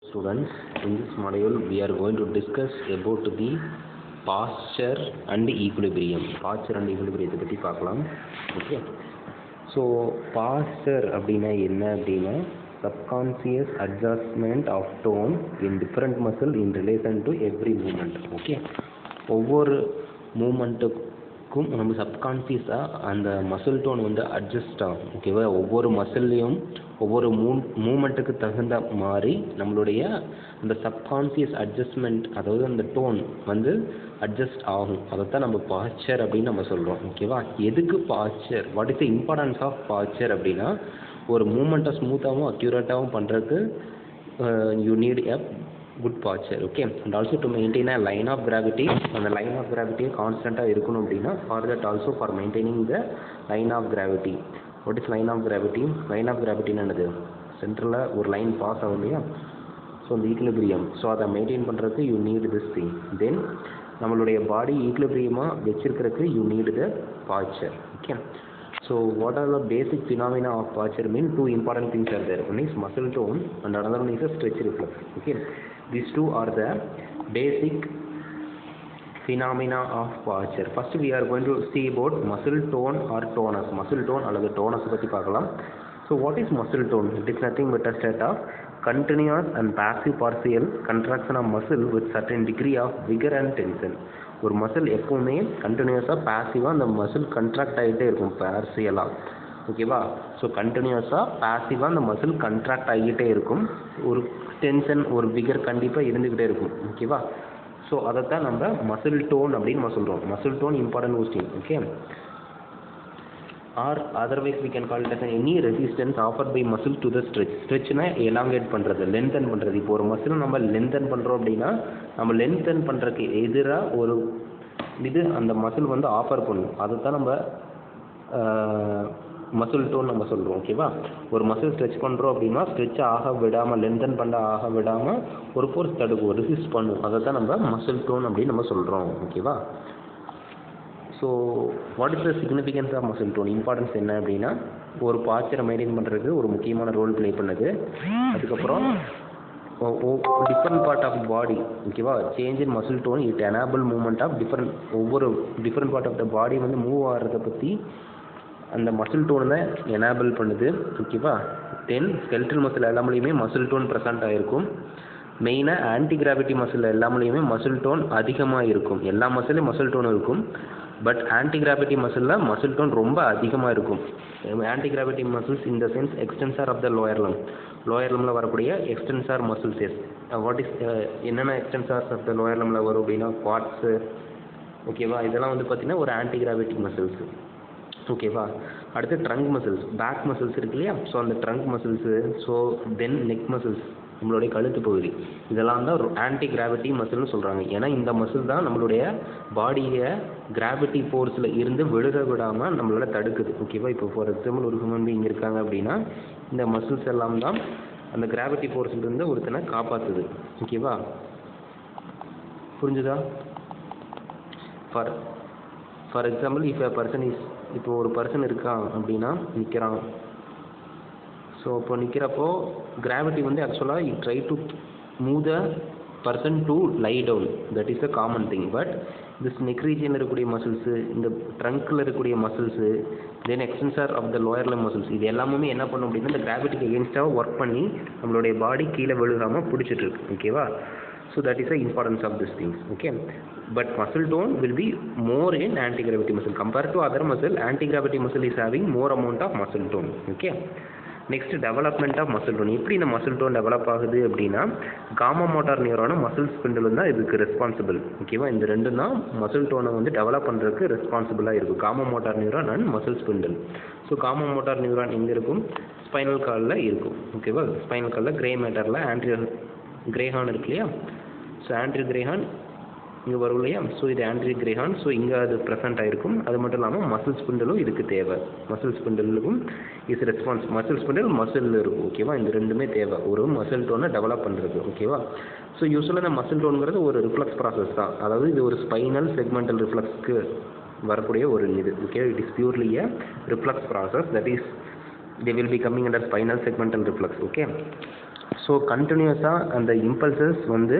Students, in this module we are going to discuss about the posture and equilibrium. Posture and equilibrium பற்றி பார்க்கலாம். Okay. So posture அப்படின்னா என்ன அப்படின்னா subconscious adjustment of tone in different muscle in relation to every movement. Okay. ஒவ்வொரு மூமெண்ட்டுக்கும் நம்ம சப்கான்சியஸாக அந்த muscle tone வந்து adjust ஆகும். ஓகேவா, ஒவ்வொரு மசில்லையும் ஒவ்வொரு மூமெண்ட்டுக்கு தகுந்த மாதிரி நம்மளுடைய அந்த சப்கான்சியஸ் அட்ஜஸ்ட்மெண்ட், அதாவது அந்த டோன் வந்து அட்ஜஸ்ட் ஆகும். அதைத்தான் நம்ம பாஸ்சர் அப்படின்னு நம்ம சொல்கிறோம். ஓகேவா, எதுக்கு posture, what is the importance of posture அப்படின்னா ஒரு மூமெண்ட்டை ஸ்மூத்தாகவும் அக்யூரேட்டாகவும் பண்ணுறதுக்கு you need a good posture. Okay, and also to maintain a line of gravity, and the line of gravity constant இருக்கணும் அப்படின்னா for that also for maintaining the line of gravity. What is line of gravity? Line of gravity என்னது, சென்டரில் ஒரு line pass ஆகும் இல்லையா, so அந்த equilibrium, so அதை maintain பண்ணுறதுக்கு you need this thing. Then நம்மளுடைய பாடி ஈக்லிபிரியமாக வச்சிருக்கிறதுக்கு you need the posture. Okay, so what are the basic phenomena of posture mean? Two important things are there. One is muscle tone and another one is a stretch reflex. Okay, these two are the basic phenomena of posture. First we are going to see about muscle tone or tonus. Muscle tone அல்லது tonus பற்றி பார்க்கலாம். So what is muscle tone? It is nothing but a state of continuous and passive partial contraction of muscle with certain degree of vigor and tension. ஒரு muscle எப்போவுமே கண்டினியூஸாக பாசிவாக அந்த muscle contract ஆகிட்டே இருக்கும் பார்சியலாக. ஓகேவா, ஸோ கண்டினியூஸாக பாசிவாக அந்த மசில் கண்ட்ராக்ட் ஆகிட்டே இருக்கும், ஒரு டென்ஷன் ஒரு விகர் கண்டிப்பாக இருந்துக்கிட்டே இருக்கும். ஓகேவா, ஸோ அதைத்தான் நம்ம மசில் டோன் அப்படின்னு நம்ம சொல்கிறோம். Muscle tone important question. Okay, or otherwise we can call it as any resistance offered by muscle to the stretch. ஸ்ட்ரெச்னா எலாங்கேட் பண்ணுறது, லென்தன் பண்ணுறது. இப்போ ஒரு மசில் நம்ம லென்தன் பண்ணுறோம் அப்படின்னா நம்ம லென்தன் பண்ணுறதுக்கு எதிராக ஒரு இது அந்த மசில் வந்து ஆஃபர் பண்ணும், அதுதான் நம்ம மசில் டோன் நம்ம சொல்கிறோம். ஓகேவா, ஒரு மசில் ஸ்ட்ரெச் பண்ணுறோம் அப்படின்னா ஸ்ட்ரெச் ஆக விடாமல், லென்தன் பண்ண ஆக விடாமல் ஒரு ஃபோர்ஸ் தடுக்கும், ரெசிஸ்ட் பண்ணும், அதை தான் நம்ம மசில் டோன் அப்படின்னு நம்ம சொல்கிறோம். ஓகேவா, so what is the significance of muscle tone? Importance என்ன அப்படின்னா ஒரு பாஸ்சரை மெயின்டைன் பண்ணுறதுக்கு ஒரு முக்கியமான ரோல் ப்ளே பண்ணுது. அதுக்கப்புறம் டிஃப்ரெண்ட் பார்ட் ஆஃப் பாடி, ஓகேவா, change in muscle tone it enable movement of ஒவ்வொரு different part of the body வந்து மூவ் ஆகிறத பற்றி அந்த மசில் டோன் தான் எனேபிள் பண்ணுது. ஓகேவா, தென் ஸ்கெல்டல் மசில் எல்லாமேலேயுமே மசில் டோன் ப்ரெசென்ட் ஆகிருக்கும். மெயினாக ஆன்டி கிராவிட்டி மசில் எல்லாமேலேயுமே மசில் டோன் அதிகமாக இருக்கும். எல்லா மசிலையும் மசில் டோன் இருக்கும், பட் ஆன்டி கிராவிட்டி மசிலில் மசில் டோன் ரொம்ப அதிகமாக இருக்கும். Anti gravity muscles in the sense extensor of the lower limb, lower லம்மில் வரக்கூடிய extensor muscles. Yes, what is என்னென்ன எக்ஸ்டென்சார்ஸ் ஆஃப் த லோயர் லம்மில் வரும் அப்படின்னா குவாட்ஸு. ஓகேவா, இதெல்லாம் வந்து பார்த்திங்கன்னா ஒரு ஆன்டி கிராவிட்டி மசில்ஸு. ஓகேவா, அடுத்து ட்ரங்க் மசில்ஸ், பேக் மசில்ஸ் இருக்கு இல்லையா, ஸோ அந்த trunk muscles, so then neck muscles, நம்மளுடைய கழுத்து பகுதி, இதெல்லாம் தான் ஆன்டி கிராவிட்டி மசில்னு சொல்கிறாங்க. ஏன்னா இந்த மசில் தான் நம்மளுடைய பாடியை கிராவிட்டி ஃபோர்ஸில் இருந்து விழுக விடாமல் நம்மளால தடுக்குது. ஓகேவா, இப்போ ஃபார் எக்ஸாம்பிள் ஒரு ஹியூமன் பீயிங் இருக்காங்க அப்படின்னா இந்த மசில்ஸ் எல்லாம் தான் அந்த கிராவிட்டி ஃபோர்ஸ்லேருந்து ஒருத்தனை காப்பாற்றுது. ஓகேவா, புரிஞ்சுதா? For example if a person is, இப்போ ஒரு பர்சன் இருக்கான் அப்படின்னா நிற்கிறான், ஸோ இப்போ நிற்கிறப்போ கிராவிட்டி வந்து ஆக்சுவலாக you try to move the person to lie down, that is a common thing. But this neck ரீஜியனில் இருக்கக்கூடிய மசில்ஸு, இந்த ட்ரங்க்கில் இருக்கக்கூடிய muscles, then extensor of the lower limb muscles, இது எல்லாமே என்ன பண்ணும் அப்படின்னா இந்த கிராவிட்டிக்கு எகென்ஸ்டாக ஒர்க் பண்ணி நம்மளுடைய பாடி கீழே விழுகாமல் பிடிச்சிட்ருக்கு. ஓகேவா, so that is the importance of these things. Okay, but muscle tone will be more in anti gravity muscle compared to other muscle. Anti gravity muscle is having more amount of muscle tone. Okay, next development of muscle tone. எப்படி இந்த muscle tone develop ஆகுது அப்படின்னா gamma motor நியூரானும் muscle ஸ்பிண்டிலும் தான் இதுக்கு responsible. ஓகேவா, இந்த ரெண்டும் தான் மசில் டோனை வந்து டெவலப் பண்ணுறதுக்கு ரெஸ்பான்சிபிளாக இருக்கும், gamma motor neuron and muscle spindle. So gamma motor neuron எங்கே இருக்கும்? ஸ்பைனல் கார்டில் இருக்கும். ஓகேவா, ஸ்பைனல் கார்டில் கிரே மேட்டரில் ஆன்ட்ரியர் கிரேஹான் இருக்கு இல்லையா, ஸோ ஆன்ட்ரி கிரேஹான் இங்கே வரும் இல்லையா, ஸோ இது ஆன்ட்ரி கிரேஹான், ஸோ இங்கே அது ப்ரெசென்ட் ஆகிருக்கும். அது மட்டும் இல்லாமல் மசில் ஸ்பிண்டலும் இதுக்கு தேவை, மசில் ஸ்பிண்டலுக்கும் is response, muscle spindle muscle இருக்கும். ஓகேவா, இந்த ரெண்டுமே தேவை ஒரு மசில் டோனை டெவலப் பண்ணுறது. ஓகேவா, ஸோ யூஸ்வலாக இந்த மசில் டோனுங்கிறது ஒரு ரிஃப்ளெக்ஸ் ப்ராசஸ் தான், அதாவது இது ஒரு ஸ்பைனல் செக்மெண்டல் ரிஃப்ளெக்ஸ்க்கு வரக்கூடிய ஒரு இது. Okay, it is purely a reflex process, that is they will be coming under spinal segmental reflex. Okay, so கண்டினியூஸாக அந்த இம்பல்சஸ் வந்து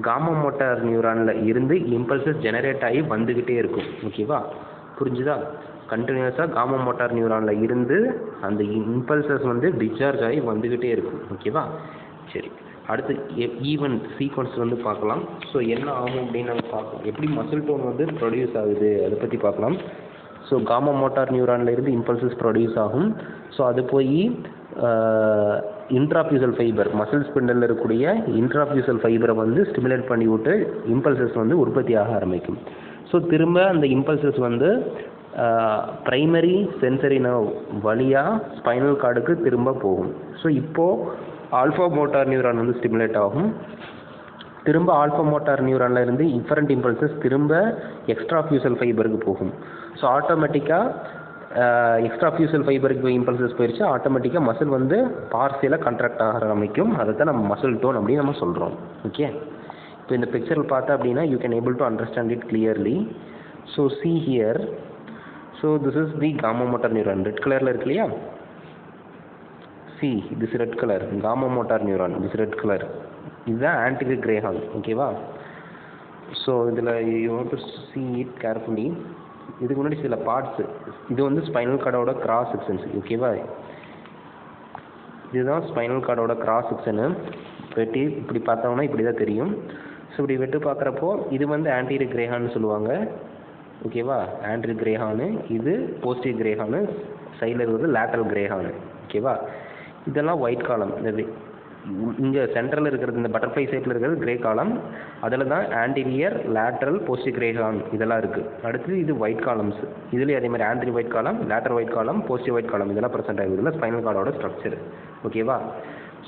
காமா மோட்டார் நியூரானில் இருந்து இம்பல்சஸ் ஜெனரேட் ஆகி வந்துக்கிட்டே இருக்கும். ஓகேவா, புரிஞ்சுதா? கண்டினியூஸாக காமா மோட்டார் நியூரானில் இருந்து அந்த இம்பல்சஸ் வந்து டிஸ்சார்ஜ் ஆகி வந்துக்கிட்டே இருக்கும். ஓகேவா, சரி. அடுத்து ஈவென்ட் சீக்வன்ஸ் வந்து பார்க்கலாம். ஸோ என்ன ஆகும் அப்படின்னு நம்ம பார்க்கலாம். எப்படி மசில் டோன் வந்து ப்ரொடியூஸ் ஆகுது அதை பற்றி பார்க்கலாம். ஸோ காமா மோட்டார் நியூரானில் இருந்து இம்பல்சஸ் ப்ரொடியூஸ் ஆகும். ஸோ அது போய் இன்ட்ராஃபியூசல் ஃபைபர் மசில் ஸ்பிண்டலில் இருக்கக்கூடிய இன்ட்ராஃபியூசல் ஃபைபரை வந்து ஸ்டிமுலேட் பண்ணி விட்டு இம்பல்சஸ் வந்து உற்பத்தியாக ஆரம்பிக்கும். ஸோ திரும்ப அந்த இம்பல்சஸ் வந்து ப்ரைமரி சென்சரி நர்வ் வழியாக ஸ்பைனல் கார்டுக்கு திரும்ப போகும். ஸோ இப்போது ஆல்ஃபா மோட்டார் நியூரான் வந்து ஸ்டிமுலேட் ஆகும். திரும்ப ஆல்ஃபா மோட்டார் நியூரானில் இருந்து இன்ஃபரண்ட் இம்பல்சஸ் திரும்ப எக்ஸ்ட்ராஃபியூசல் ஃபைபருக்கு போகும். ஸோ ஆட்டோமேட்டிக்காக எக்ஸ்ட்ராஃபியூசல் ஃபைபருக்கு இம்பல்சஸ் போயிடுச்சு. ஆட்டோமேட்டிக்காக மசில் வந்து பார்சியலாக கண்ட்ராக்ட் ஆக ஆரம்பிக்கும். அதை தான் நம்ம மசில் டோன் அப்படின்னு நம்ம சொல்கிறோம். ஓகே, இப்போ இந்த பிக்சரில் பார்த்தா அப்படின்னா you can able to understand it clearly. So see here. So this is the gamma motor neuron. Red கலரில் இருக்கு இல்லையா? See this red colour gamma motor neuron, this red colour இதுதான் ஆன்டீரியர் கிரேஹான். ஓகேவா, ஸோ இதில் you want to see it carefully. இதுக்கு முன்னாடி சில parts, இது வந்து ஸ்பைனல் கார்டோட கிராஸ் செக்ஷன்ஸ். ஓகேவா, இதுதான் ஸ்பைனல் கார்டோட கிராஸ் செக்ஷனு. வெட்டி இப்படி பார்த்தோம்னா இப்படி தான் தெரியும். ஸோ இப்படி வெட்டு பார்க்குறப்போ இது வந்து ஆன்டீரியர் கிரேஹான்னு சொல்லுவாங்க. ஓகேவா, ஆன்டீரியர் கிரேஹானு, இது போஸ்டீரியர் கிரேஹானு, சைடில் இருக்கிறது லேட்டரல் கிரேஹானு. ஓகேவா, இதெல்லாம் ஒயிட் காலம். இங்கே சென்டரில் இருக்கிறது இந்த பட்டர்ஃப்ளை ஷேப்பில் இருக்கிறது கிரே காலம். அதில் தான் ஆன்டீரியர், லேட்டரல், போஸ்டீரியர் கிரேஹான் இதெல்லாம் இருக்குது. அடுத்து இது ஒயிட் காலம்ஸ். இதுலேயும் அதே மாதிரி anterior white column, lateral white column, posterior white column இதெல்லாம் ப்ரெசென்ட் ஆகிருக்குதுல ஸ்பைனல் கார்டோட ஸ்ட்ரக்சர். ஓகேவா,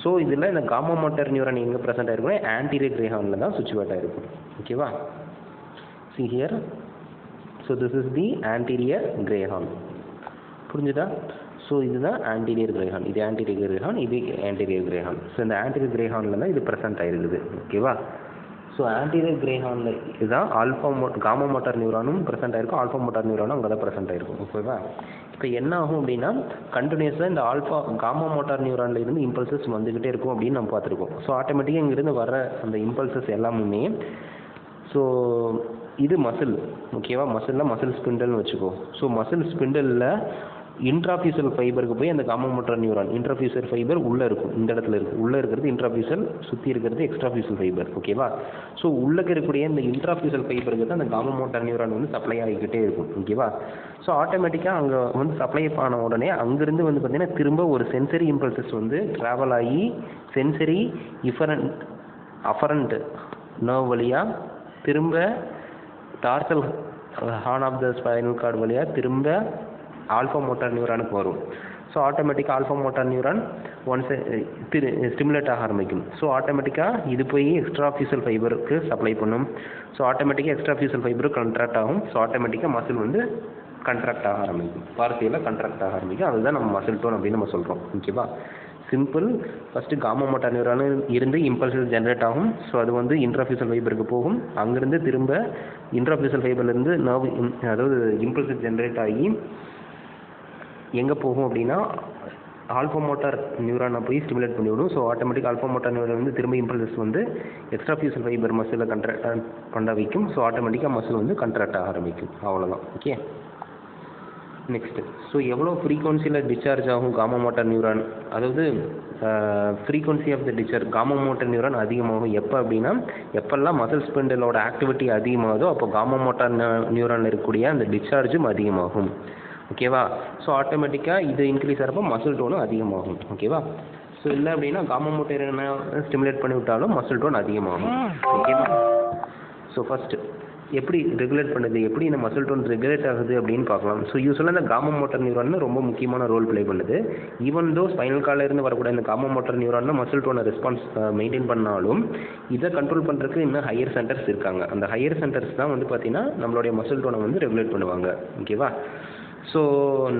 ஸோ இதில் இந்த காமா மோட்டார் நியூரான் எங்கே ப்ரெசென்ட் ஆகிருக்கும்? ஆன்டீரியர் கிரேஹானில் தான் சுச்சுவேட் ஆகிருக்கும். ஓகேவா, see here. So this is the anterior grey horn. புரிஞ்சுதா? ஸோ இதுதான் ஆன்டீரியர் கிரேஹான், இது ஆன்டீரியர் கிரேஹான், இது ஆன்டீரியர் கிரேஹான். ஸோ இந்த ஆன்டீரியர் கிரேஹானில் தான் இது ப்ரெசென்ட் ஆகிருக்குது. ஓகேவா, ஸோ ஆன்டீரியர் கிரேஹானில் இதுதான் காமா மோட்டார் நியூரானும் ப்ரெசென்ட் ஆகிருக்கும், ஆல்ஃபா மோட்டார் நியூரானும் அங்கே தான் ப்ரெசென்ட் ஆகிருக்கும். ஓகேவா, இப்போ என்ன ஆகும் அப்படின்னா கண்டினியூஸாக இந்த காமா மோட்டார் நியூரானில் இருந்து இம்பல்சஸ் வந்துக்கிட்டே இருக்கும் அப்படின்னு நம்ம பார்த்துருக்கோம். ஸோ ஆட்டோமேட்டிக்காக இங்கேருந்து வர அந்த இம்பல்சஸ் எல்லாமே ஸோ இது மசில். ஓகேவா, மசிலில் மசில் ஸ்பிண்டல்னு வச்சுக்கோ. ஸோ மசில் ஸ்பிண்டலில் இன்ட்ராஃபியூசல் ஃபைபருக்கு போய் அந்த காமா மோட்டார் நியூரான் இன்ட்ராஃபியூசல் ஃபைபர் உள்ளே இருக்கும். இந்த இடத்துல இருக்குது. உள்ளே இருக்கிறது இன்ட்ராஃபியூசல், சுற்றி இருக்கிறது எக்ஸ்ட்ராஃபியூசல் ஃபைபர். ஓகேவா, ஸோ உள்ளே இருக்கக்கூடிய இந்த இன்ட்ராஃபியூசல் ஃபைபருக்கு தான் அந்த காமா மோட்டார் நியூரான் வந்து சப்ளை ஆகிக்கிட்டே இருக்கும். ஓகேவா, ஸோ ஆட்டோமேட்டிக்காக அங்கே வந்து சப்ளை ஆன உடனே அங்கேருந்து வந்து பார்த்திங்கன்னா திரும்ப ஒரு சென்சரி இம்பல்சஸ் வந்து ட்ராவல் ஆகி சென்சரி அஃபரண்ட் நர்வ் வழியாக திரும்ப dorsal horn of the spinal cord வழியாக திரும்ப ஆல்ஃபா மோட்டார் நியூரானுக்கு வரும். ஸோ ஆட்டோமேட்டிக்காக alpha motor neuron once stimulate ஆக ஆரம்பிக்கும். ஸோ ஆட்டோமேட்டிக்காக இது போய் எக்ஸ்ட்ராஃபியூசல் ஃபைபருக்கு சப்ளை பண்ணும். ஸோ ஆட்டோமேட்டிக்காக எக்ஸ்ட்ராஃபியூசல் ஃபைபருக்கு கண்ட்ராக்ட் ஆகும். ஸோ ஆட்டோமேட்டிக்காக மசில் வந்து கண்ட்ராக்ட் ஆக ஆரம்பிக்கும், பார்சியலாக கண்ட்ராக்ட் ஆக ஆரம்பிக்கும். அதுதான் நம்ம மசில் டோன் அப்படின்னு நம்ம சொல்கிறோம். ஓகேவா, simple. First gamma motor neuron இருந்து இம்பல்சஸ் ஜென்ரேட் ஆகும். ஸோ அது வந்து இன்ட்ராஃபியூசல் ஃபைபருக்கு போகும். அங்கேருந்து திரும்ப இன்ட்ராஃபியூசல் ஃபைபர்லேருந்து நர்வ் அதாவது இம்பல்சஸ் ஜென்ரேட் ஆகி எங்கே போகும் அப்படின்னா ஆல்ஃபா மோட்டார் நியூரானை போய் ஸ்டிமுலேட் பண்ணிவிடும். So automatic alpha motor neuron வந்து திரும்ப இம்பல்சஸ் வந்து எக்ஸ்ட்ராஃபியூசல் ஃபைபர் மசிலில் கண்ட்ராக்ட் பண்ண வைக்கும். ஸோ ஆட்டோமேட்டிக்காக மசில் வந்து கண்ட்ராக்ட் ஆக ஆரம்பிக்கும். அவ்வளோதான். Okay, next. ஸோ எவ்வளோ ஃப்ரீக்வன்சியில் டிஸ்சார்ஜ் ஆகும் காமா மோட்டார் நியூரான், அதாவது frequency of the discharge gamma motor neuron அதிகமாகும் எப்போ அப்படின்னா எப்போல்லாம் மசில் ஸ்பிண்டலோட ஆக்டிவிட்டி அதிகமாகுதோ அப்போ காமா மோட்டார் நியூரானில் இருக்கக்கூடிய அந்த டிஸ்சார்ஜும் அதிகமாகும். ஓகேவா, ஸோ ஆட்டோமேட்டிக்காக இது இன்க்ரீஸ் ஆகிறப்போ மசில் டோனும் அதிகமாகும். ஓகேவா, ஸோ இல்லை அப்படின்னா காமா மோட்டார் ஸ்டிமுலேட் பண்ணி விட்டாலும் மசில் டோன் அதிகமாகும். ஓகேவா, ஸோ ஃபஸ்ட்டு எப்படி ரெகுலேட் பண்ணுது, எப்படி இந்த மசில் டோன் ரெகுலேட் ஆகுது அப்படின்னு பார்க்கலாம். ஸோ யூஸ்வலாக இந்த காமா மோட்டார் நியூரான் ரொம்ப முக்கியமான ரோல் ப்ளே பண்ணுது. ஈவன் தோ ஸ்பைனல் கார்டிலேருந்து வரக்கூடிய இந்த காமா மோட்டார் நியூரான் மசில் டோனை ரெஸ்பான்ஸ் மெயின்டைன் பண்ணாலும் இதை கண்ட்ரோல் பண்ணுறதுக்கு இன்னும் ஹையர் சென்டர்ஸ் இருக்காங்க. அந்த ஹையர் சென்டர்ஸ் தான் வந்து பார்த்திங்கன்னா நம்மளுடைய மசில் டோனை வந்து ரெகுலேட் பண்ணுவாங்க. ஓகேவா, ஸோ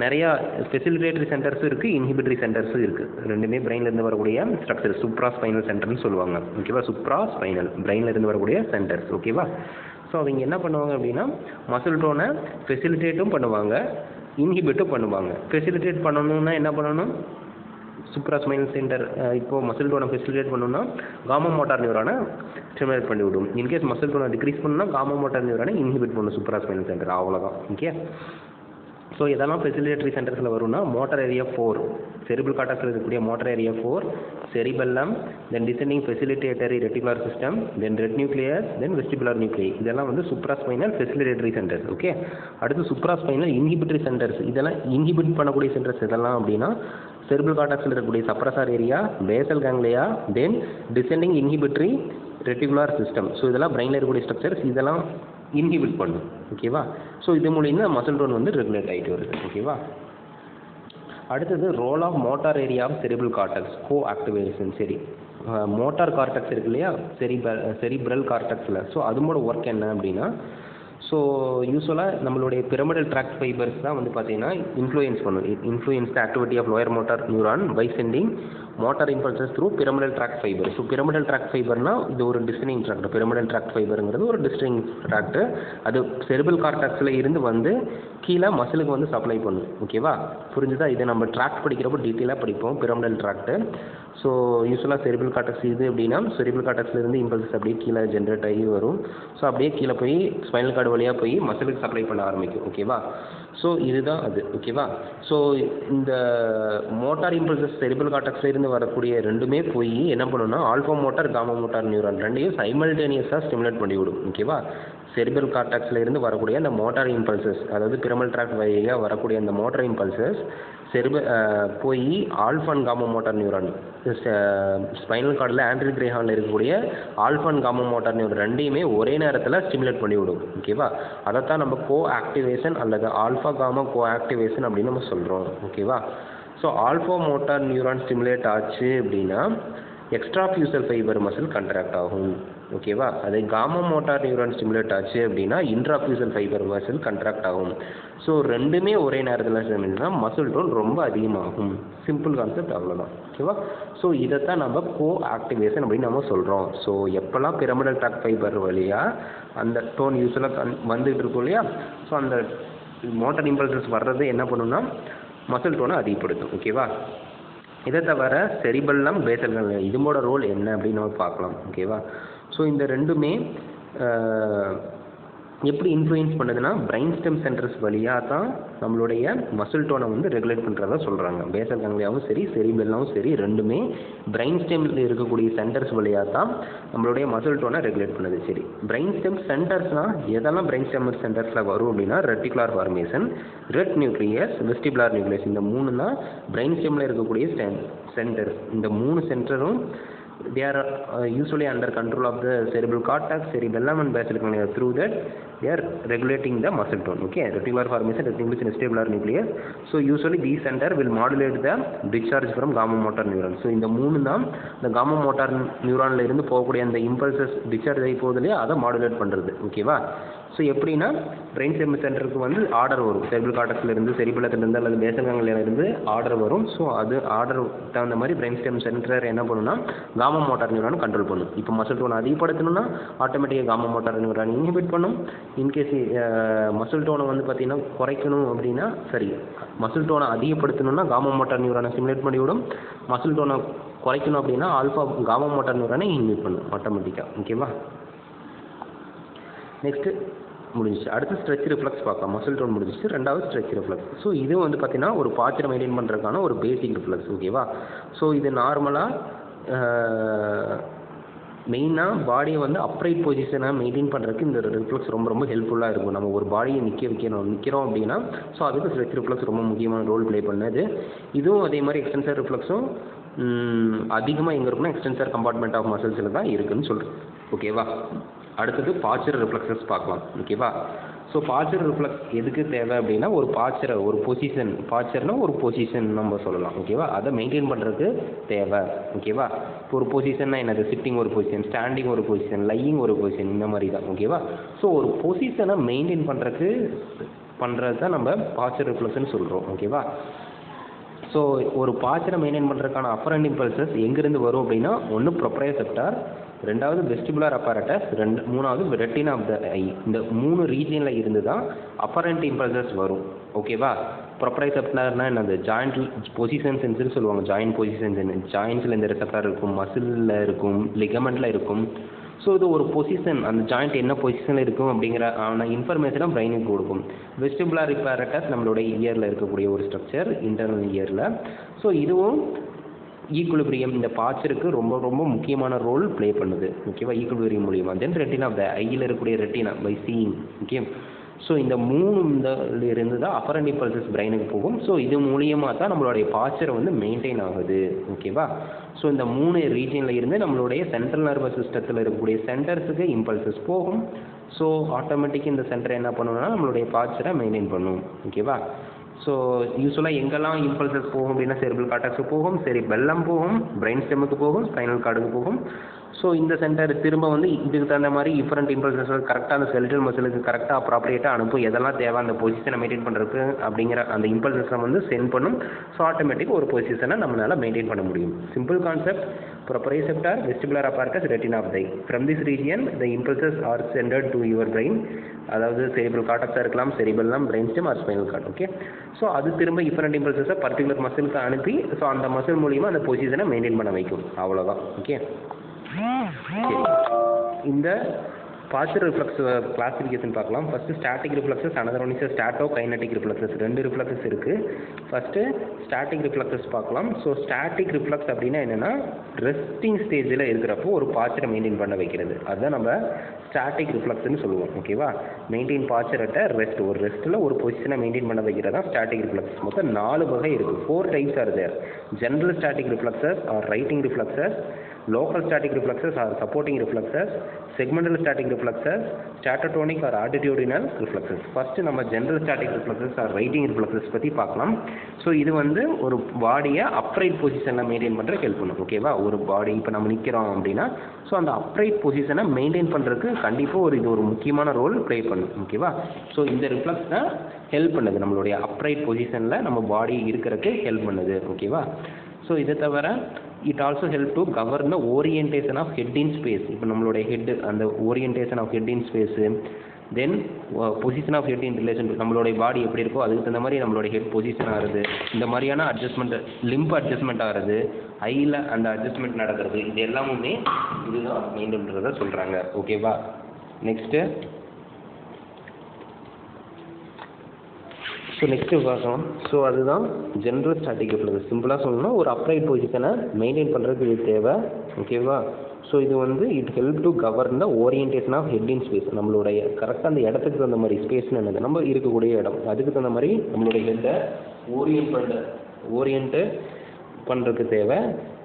நிறையா ஃபெசிலிட்டேட்டரி சென்டர்ஸும் இருக்குது, இன்ஹிபிட்டரி சென்டர்ஸும் இருக்குது. ரெண்டுமே பிரெயின்லேருந்து வரக்கூடிய ஸ்ட்ரக்சர் சூப்ரா ஸ்பைனல் சென்டர்னு சொல்லுவாங்க. ஓகேவா, சூப்ரா ஸ்பைனல் பிரெயின்லேருந்து வரக்கூடிய சென்டர்ஸ். ஓகேவா, ஸோ அவங்க என்ன பண்ணுவாங்க அப்படின்னா மசில் டோனை ஃபெசிலிட்டேட்டும் பண்ணுவாங்க, இன்ஹிபிட்டும் பண்ணுவாங்க. ஃபெசிலிட்டேட் பண்ணணும்னா என்ன பண்ணணும்? சூப்ராஸ்பைனல் சென்டர் இப்போ மசில் டோனை ஃபெசிலிட்டேட் பண்ணணும்னா காமா மோட்டார் நியூரானை ஸ்டிமுலேட் பண்ணிவிடும். இன்கேஸ் மசில் டோனை டிக்ரீஸ் பண்ணணும்னா காமா மோட்டார் நியூரானை இன்ஹிபிட் பண்ணும் சூப்ராஸ்பைனல் சென்டர், அவ்வளோதான். ஓகே. ஸோ இதெல்லாம் ஃபெசிலிட்டேட்டரி சென்டர்ஸில் வரும்னா மோட்டார் ஏரியா 4, செரிபிள் கார்டெக்ஸில் இருக்கக்கூடிய motor area 4, cerebellum, then descending facilitatory reticular system, then red nucleus, then vestibular nuclei, இதெல்லாம் வந்து சூப்ராஸ்பைனல் ஃபெசிலிட்டேட்டரி சென்டர்ஸ். ஓகே. அடுத்து சூப்ராஸ்பைனல் இன்ஹிபிட்டரி சென்டர்ஸ், இதெல்லாம் இன்ஹிபிட் பண்ணக்கூடிய சென்டர்ஸ் இதெல்லாம் அப்படின்னா செரிபிள் கார்டெக்ஸில் இருக்கக்கூடிய suppressor area, basal ganglia, then descending inhibitory reticular system. So இதெல்லாம் பிரெயினில் இருக்கக்கூடிய ஸ்ட்ரக்சர்ஸ், இதெல்லாம் இன்ஹிபிட் பண்ணும். ஓகேவா. ஸோ இது மூலியமா மசில் டோன் வந்து ரெகுலேட் ஆகிட்டு வருது. ஓகேவா. அடுத்தது role of motor area of cerebral cortex co activation. சரி, மோட்டார் கார்டெக்ஸ் இருக்கு இல்லையா, செரிப்ரல் கார்டெக்ஸில். ஸோ அதோட ஒர்க் என்ன அப்படின்னா, ஸோ யூஸ்வலாக நம்மளுடைய பிரமிடல் ட்ராக்ட் ஃபைபர்ஸ் தான் வந்து பார்த்தீங்கன்னா இன்ஃப்ளூயன்ஸ் பண்ணும். Influence the activity of lower motor neuron by sending motor impulses through pyramidal tract fibre. So pyramidal tract ஃபைபர்னா இது ஒரு டிஸ்டினிங் ட்ராக்ட். பிரமிடல் ட்ராக்ட் ஃபைபருங்கிறது ஒரு டிஸ்டினிங் ட்ராக்ட். அது செரிபிள் கார்டெக்ஸில் இருந்து வந்து கீழே மசிலுக்கு வந்து சப்ளை பண்ணும். ஓகேவா. புரிஞ்சுதா. இதை நம்ம ட்ராக்ட் படிக்கிறப்போ டீட்டெயிலாக படிப்போம் பிரமிடல் ட்ராக்ட். ஸோ யூஸ்வலாக செரிபிள் கார்டெக்ஸ் இது அப்படின்னா செரிபிள் கார்டெக்ஸ்லேருந்து இம்பல்சஸ் அப்படியே கீழே ஜென்ரேட் ஆகி வரும். ஸோ அப்படியே கீழே போய் ஸ்பைனல் கார்டு வழியாக போய் மசிலுக்கு சப்ளை பண்ண ஆரம்பிக்கும். ஓகேவா. ஸோ இதுதான் அது. ஓகேவா. ஸோ இந்த மோட்டார் இம்பல்சஸ் செரிபிள் கார்டெக்ஸில் இருந்து வரக்கூடிய ரெண்டுமே போய் என்ன பண்ணுன்னா alpha motor gamma motor neuron ரெண்டையும் சைமல்டேனியஸாக ஸ்டிமுலேட் பண்ணிவிடும். ஓகேவா. செரிபிள் கார்டெக்ஸில் இருந்து வரக்கூடிய அந்த மோட்டார் இம்பல்சஸ், அதாவது பிரமிடல் ட்ராக்ட் வழியாக வரக்கூடிய அந்த மோட்டார் இம்பல்சஸ் போய் alpha and gamma motor neuron, spinal கார்டில் ஆண்ட்ரி கிரேஹானில் இருக்கக்கூடிய alpha and gamma motor neuron ரெண்டையுமே ஒரே நேரத்தில் ஸ்டிமுலேட் பண்ணிவிடும். ஓகேவா. அதைத்தான் நம்ம கோ ஆக்டிவேஷன் அல்லது ஆல்ஃபா காமா கோ ஆக்டிவேஷன் அப்படின்னு நம்ம சொல்கிறோம். ஓகேவா. So alpha motor neuron stimulate ஆச்சு அப்படின்னா extra fusal fibre muscle contract ஆகும். ஓகேவா. அதே காமா மோட்டார் நியூரான் ஸ்டிமுலேட் ஆச்சு அப்படின்னா இன்ட்ராஃபியூசல் ஃபைபர் மசில் கண்ட்ராக்ட் ஆகும். ஸோ ரெண்டுமே ஒரே நேரத்தில் ஸ்டிமுலேட்னா மசில் டோன் ரொம்ப அதிகமாகும். சிம்பிள் கான்செப்ட், அவ்வளோதான். ஓகேவா. ஸோ இதைத்தான் நம்ம கோ ஆக்டிவேஷன் அப்படின்னு நம்ம சொல்கிறோம். ஸோ எப்போல்லாம் பிரமிடல் ட்ராக்ட் ஃபைபர் வழியாக அந்த டோன் யூஸ்வலாக வந்துகிட்டு இருக்கும் இல்லையா, ஸோ அந்த மோட்டார் இம்பல்சஸ் வர்றது என்ன பண்ணுன்னா மசில் டோனை அதிகப்படுத்தும். ஓகேவா. இதை தவிர செரிபெல்லம், பேசல் கேங்லியா இதோட ரோல் என்ன அப்படின்னு நம்ம பார்க்கலாம். ஓகேவா. ஸோ இந்த ரெண்டுமே எப்படி இன்ஃப்ளூயன்ஸ் பண்ணுதுன்னா பிரெயின் ஸ்டெம் சென்டர்ஸ் வழியாக தான் நம்மளுடைய மசில் டோனை வந்து ரெகுலேட் பண்ணுறதா சொல்கிறாங்க. பேசல் கேங்லியாவும் சரி செரிபெல்லாவும் சரி ரெண்டுமே பிரெயின் ஸ்டெம்மில் இருக்கக்கூடிய சென்டர்ஸ் வழியாக தான் நம்மளுடைய மசில் டோனை ரெகுலேட் பண்ணுது. சரி, பிரெயின் ஸ்டெம் சென்டர்ஸ்னால் எதெல்லாம் பிரெயின் ஸ்டெம் சென்டர்ஸில் வரும் அப்படின்னா reticular formation, red nucleus, vestibular nucleus, இந்த மூணு தான் பிரெயின் ஸ்டெம்மில் இருக்கக்கூடிய சென்டர்ஸ். இந்த மூணு சென்டரும் they are usually under control of the cerebral cortex, cerebellum and basal ganglia. Through that they are regulating the muscle tone. Okay, reticular formation, reticulus and vestibular nucleus. So usually these center will modulate the discharge from gamma motor neuron. So இந்த மூணு தான் இந்த gamma motor neuronல இருந்து போகக்கூடிய அந்த impulses discharge ஆகி போகுது இல்லையா, அதை மாடுலேட் பண்ணுறது. ஓகேவா. ஸோ எப்படின்னா பிரெயின் ஸ்டெம் சென்டருக்கு வந்து ஆர்டர் வரும். செரிபிள் கார்டெக்ஸ்லேருந்து, செரிபெல்லத்திலேருந்து அல்லது பேசல் கேங்லியாவிலேருந்து ஆர்டர் வரும். ஸோ அது ஆர்டர் தகுந்த மாதிரி பிரெயின் ஸ்டெம் சென்டர் என்ன பண்ணுன்னா காமா மோட்டார் நியூரான் கண்ட்ரோல் பண்ணும். இப்போ மசில் டோனை அதிகப்படுத்தணும்னா ஆட்டோமேட்டிக்காக காமா மோட்டார் நியூரான் இன்ஹிபிட் பண்ணும். இன்கேஸ் மசில் டோனை வந்து பார்த்தீங்கன்னா குறைக்கணும் அப்படின்னா சரி, மசில் டோனை அதிகப்படுத்தணும்னா காமா மோட்டார் நியூரானை ஸ்டிமுலேட் பண்ணிவிடும். மசில் டோனை குறைக்கணும் அப்படின்னா ஆல்ஃபா காமா மோட்டார் நியூரானை இன்ஹிபிட் பண்ணும் ஆட்டோமேட்டிக்காக. ஓகேவா. நெக்ஸ்ட்டு முடிஞ்சிச்சு. அடுத்து ஸ்ட்ரெச் ரிஃப்ளெக்ஸ் பார்க்கலாம். மசில் டோன் முடிஞ்சிச்சு. ரெண்டாவது ஸ்ட்ரெச் ரிஃப்ளெக்ஸ். ஸோ இது வந்து பார்த்தீங்கன்னா ஒரு பாச்சரை மெயின்டைன் பண்ணுறதுக்கான ஒரு பேசிக் ரிஃப்ளெக்ஸ். ஓகேவா. ஸோ இது நார்மலாக மெயினாக பாடியை வந்து அப்ரைட் பொசிஷனை மெயின்டைன் பண்ணுறதுக்கு இந்த ரிஃப்ளெக்ஸ் ரொம்ப ரொம்ப ஹெல்ப்ஃபுல்லாக இருக்கும். நம்ம ஒரு பாடியை நிற்கிறோம் அப்படின்னா ஸோ அதுக்கு ஸ்ட்ரெச் ரிஃப்ளெக்ஸ் ரொம்ப முக்கியமான ரோல் ப்ளே பண்ணுது. இதுவும் அதே மாதிரி எக்ஸ்டென்சர் ரிஃப்ளெக்ஸும் அதிகமாக எங்கே இருக்குன்னா எக்ஸ்டென்சர் கம்பார்ட்மெண்ட் ஆஃப் மசில்ஸில் தான் இருக்குதுன்னு சொல்கிறேன். ஓகேவா. அடுத்தது பாச்சர் ரிஃப்ளெக்ஸஸ் பார்க்கலாம். ஓகேவா. ஸோ பாச்சர் ரிஃப்ளெக்ஸ் எதுக்கு தேவை அப்படின்னா ஒரு பாச்சரை ஒரு பொசிஷன், பாச்சர்னா ஒரு பொசிஷன் நம்ம சொல்லலாம். ஓகேவா. அதை மெயின்டைன் பண்ணுறதுக்கு தேவை. ஓகேவா. இப்போ ஒரு பொசிஷன்னா என்னது, சிட்டிங் ஒரு பொசிஷன், ஸ்டாண்டிங் ஒரு பொசிஷன், லையிங் ஒரு பொசிஷன், இந்த மாதிரி தான். ஓகேவா. ஸோ ஒரு பொசிஷனை மெயின்டைன் பண்ணுறது தான் நம்ம பாச்சர் ரிஃப்ளெக்ஸ்ன்னு சொல்கிறோம். ஓகேவா. ஸோ ஒரு பாச்சரை மெயின்டைன் பண்ணுறதுக்கான அஃபரண்ட் இம்பல்சஸ் எங்கேருந்து வரும் அப்படின்னா ஒன்று ப்ரொப்ரையோசெப்டார், ரெண்டாவது வெஸ்டிபுலர் apparatus, மூணாவது ரெட்டினா ஆஃப் த ஐ. இந்த 3 ரீஜியனில் இருந்து தான் அப்பரண்ட் இம்பல்சஸ் வரும். ஓகேவா? ப்ரொப்ரைசெப்டார்னா என்னது? ஜாயிண்ட் பொசிஷன் சென்ஸ்னு சொல்லுவாங்க. ஜாயிண்ட் பொசிஷன் சென்ஸ், ஜாயிண்ட்ஸில் இந்த ரிசெப்டார் இருக்கும், மசிலில் இருக்கும், லிகமெண்ட்டில் இருக்கும். ஸோ இது ஒரு பொசிஷன், அந்த ஜாயிண்ட் என்ன பொசிஷனில் இருக்கும் அப்படிங்கிற இன்ஃபர்மேஷனாக பிரெயினுக்கு கொடுக்கும். வெஸ்டிபுலர் apparatus நம்மளுடைய இயரில் இருக்கக்கூடிய ஒரு ஸ்ட்ரக்சர், இன்டர்னல் இயரில். ஸோ இதுவும் ஈக்குலிபிரியம், இந்த பாச்சருக்கு ரொம்ப ரொம்ப முக்கியமான ரோல் ப்ளே பண்ணுது. ஓகேவா? ஈக்குலிபிரியம் மூலியமா. தென் ரெட்டினா ஆஃப் த ஐயில் இருக்கக்கூடிய retina by seeing. Okay. So இந்த 3 இருந்து தான் அப்பரண்ட் இம்பல்சஸ் பிரெயினுக்கு போகும். ஸோ இது மூலியமாக தான் நம்மளுடைய பாச்சர் வந்து மெயின்டைன் ஆகுது. ஓகேவா? ஸோ இந்த 3 ரீஜியனில் இருந்து நம்மளுடைய சென்ட்ரல் நர்வஸ் சிஸ்டத்தில் இருக்கக்கூடிய சென்டர்ஸுக்கு இம்பல்சஸ் போகும். ஸோ ஆட்டோமேட்டிக்காக இந்த சென்டர் என்ன பண்ணுன்னா நம்மளுடைய பாச்சரை மெயின்டைன் பண்ணும். ஓகேவா? ஸோ யூஸ்வலாக எங்கெல்லாம் இம்பல்சஸ் போகும் அப்படின்னா செரிபிரல் கார்டெக்ஸுக்கு போகும், செரிபெல்லம் போகும், பிரெயின் ஸ்டெம்முக்கு போகும், ஸ்பைனல் கார்டுக்கு போகும். ஸோ இந்த சென்டர் திரும்ப வந்து இதுக்கு தகுந்த மாதிரி டிஃப்ரெண்ட் இம்பல்சஸ் கரெக்டாக அந்த ஸ்கெலிட்டல் மசிலுக்கு கரெக்டாக அப்ராப்ரியேட்டாக அனுப்பும். எதெல்லாம் தேவை அந்த பொசிஷனை மெயின்டைன் பண்ணுறதுக்கு அப்படிங்கிற அந்த இம்பல்சஸை வந்து சென்ட் பண்ணும். ஸோ ஆட்டோமேட்டிக் ஒரு பொசிஷனை நம்மளால் மெயின்டைன் பண்ண முடியும். Simple concept. proprioceptor, vestibular apparatus, retina of the eye. From this region the impulses are sent to your brain. அதாவது cerebral cortex இருக்கலாம், cerebellum, brain stem or spinal cord. Okay. So அது திரும்ப different இம்பல்சஸை particular மசிலுக்கு அனுப்பி so அந்த muscle மூலிமா அந்த பொசிஷனை maintain பண்ண வைக்கும். அவ்வளோதான். ஓகே. இந்த பாஸ்டர் ரிஃப்ளெக்ஸ் கிளாசிஃபிகேஷன் பார்க்கலாம். First static reflexes, another one is statokinetic reflexes. 2 reflexes இருக்குது. ஃபஸ்ட்டு ஸ்டாட்டிக் ரிஃப்ளெக்ஸஸ் பார்க்கலாம். ஸோ ஸ்டாட்டிக் ரிஃப்ளெக்ஸ் அப்படின்னா என்னென்னா ரெஸ்டிங் ஸ்டேஜில் இருக்கிறப்போ ஒரு பாஸ்டரை மெயின்டைன் பண்ண வைக்கிறது. அதுதான் நம்ம ஸ்டாட்டிக் ரிஃப்ளெக்ஸ்னு சொல்லுவோம். ஓகேவா? மெயின்டைன் பாஸ்டர் அட் ரெஸ்ட், ஒரு ரெஸ்ட்டில் ஒரு பொசிஷனை மெயின்டைன் பண்ண வைக்கிறது தான் ஸ்டாட்டிக் ரிஃப்ளெக்ஸ். மொத்தம் 4 வகை இருக்குது. 4 types are there. General static reflexes or righting reflexes, local static reflexes or supporting reflexes, segmental static reflexes, statotonic or attitudinal reflexes. First நம்ம general static reflexes or righting reflexes பற்றி பார்க்கலாம். So இது வந்து ஒரு பாடியை அப்ரைட் பொசிஷனில் maintain பண்ணுறதுக்கு help பண்ணும். ஓகேவா? ஒரு பாடி இப்போ நம்ம நிற்கிறோம் அப்படின்னா ஸோ அந்த அப்ரைட் பொசிஷனை மெயின்டைன் பண்ணுறதுக்கு கண்டிப்பாக இது ஒரு முக்கியமான ரோல் ப்ளே பண்ணும். ஓகேவா? ஸோ இந்த ரிஃப்ளெக்ஸ் தான் ஹெல்ப் பண்ணுது, நம்மளுடைய அப்ரைட் பொசிஷனில் நம்ம பாடி இருக்கிறதுக்கு ஹெல்ப் பண்ணுது. ஓகேவா? ஸோ இதை தவிர it also help to govern the orientation of head in space. இப்போ நம்மளுடைய ஹெட், அந்த orientation of head in space, then position of head in relation, நம்மளுடைய பாடி எப்படி இருக்கோ அதுக்கு தகுந்த மாதிரி நம்மளுடைய ஹெட் பொசிஷன் ஆகிறது, இந்த மாதிரியான அட்ஜஸ்ட்மெண்ட், லிம்ப் அட்ஜஸ்ட்மெண்ட் ஆகிறது, ஐயில் அந்த அட்ஜஸ்ட்மெண்ட் நடக்கிறது, இது எல்லாமுமே இதுதான் மெயின்டைன் பண்ணுறதை சொல்கிறாங்க. ஓகேவா? நெக்ஸ்ட்டு ஸோ நெக்ஸ்ட்டு பார்க்கலாம். ஸோ அதுதான் ஜென்ரல் ஸ்டாட்டிக் ரிஃப்ளெக்ஸ். சிம்பிளாக சொல்லணும்னா ஒரு அப்ரைட் பொசிஷனை மெயின்டைன் பண்ணுறதுக்கு இது தேவை. ஓகேவா? ஸோ இது வந்து it help to govern the orientation of head in space. நம்மளுடைய கரெக்டாக அந்த இடத்துக்கு தகுந்த மாதிரி ஸ்பேஸ்னு என்னது நம்ம இருக்கக்கூடிய இடம், அதுக்கு தகுந்த மாதிரி நம்மளுடைய ஹெட்டை ஓரியன்ட்டு பண்ணுறதுக்கு தேவை.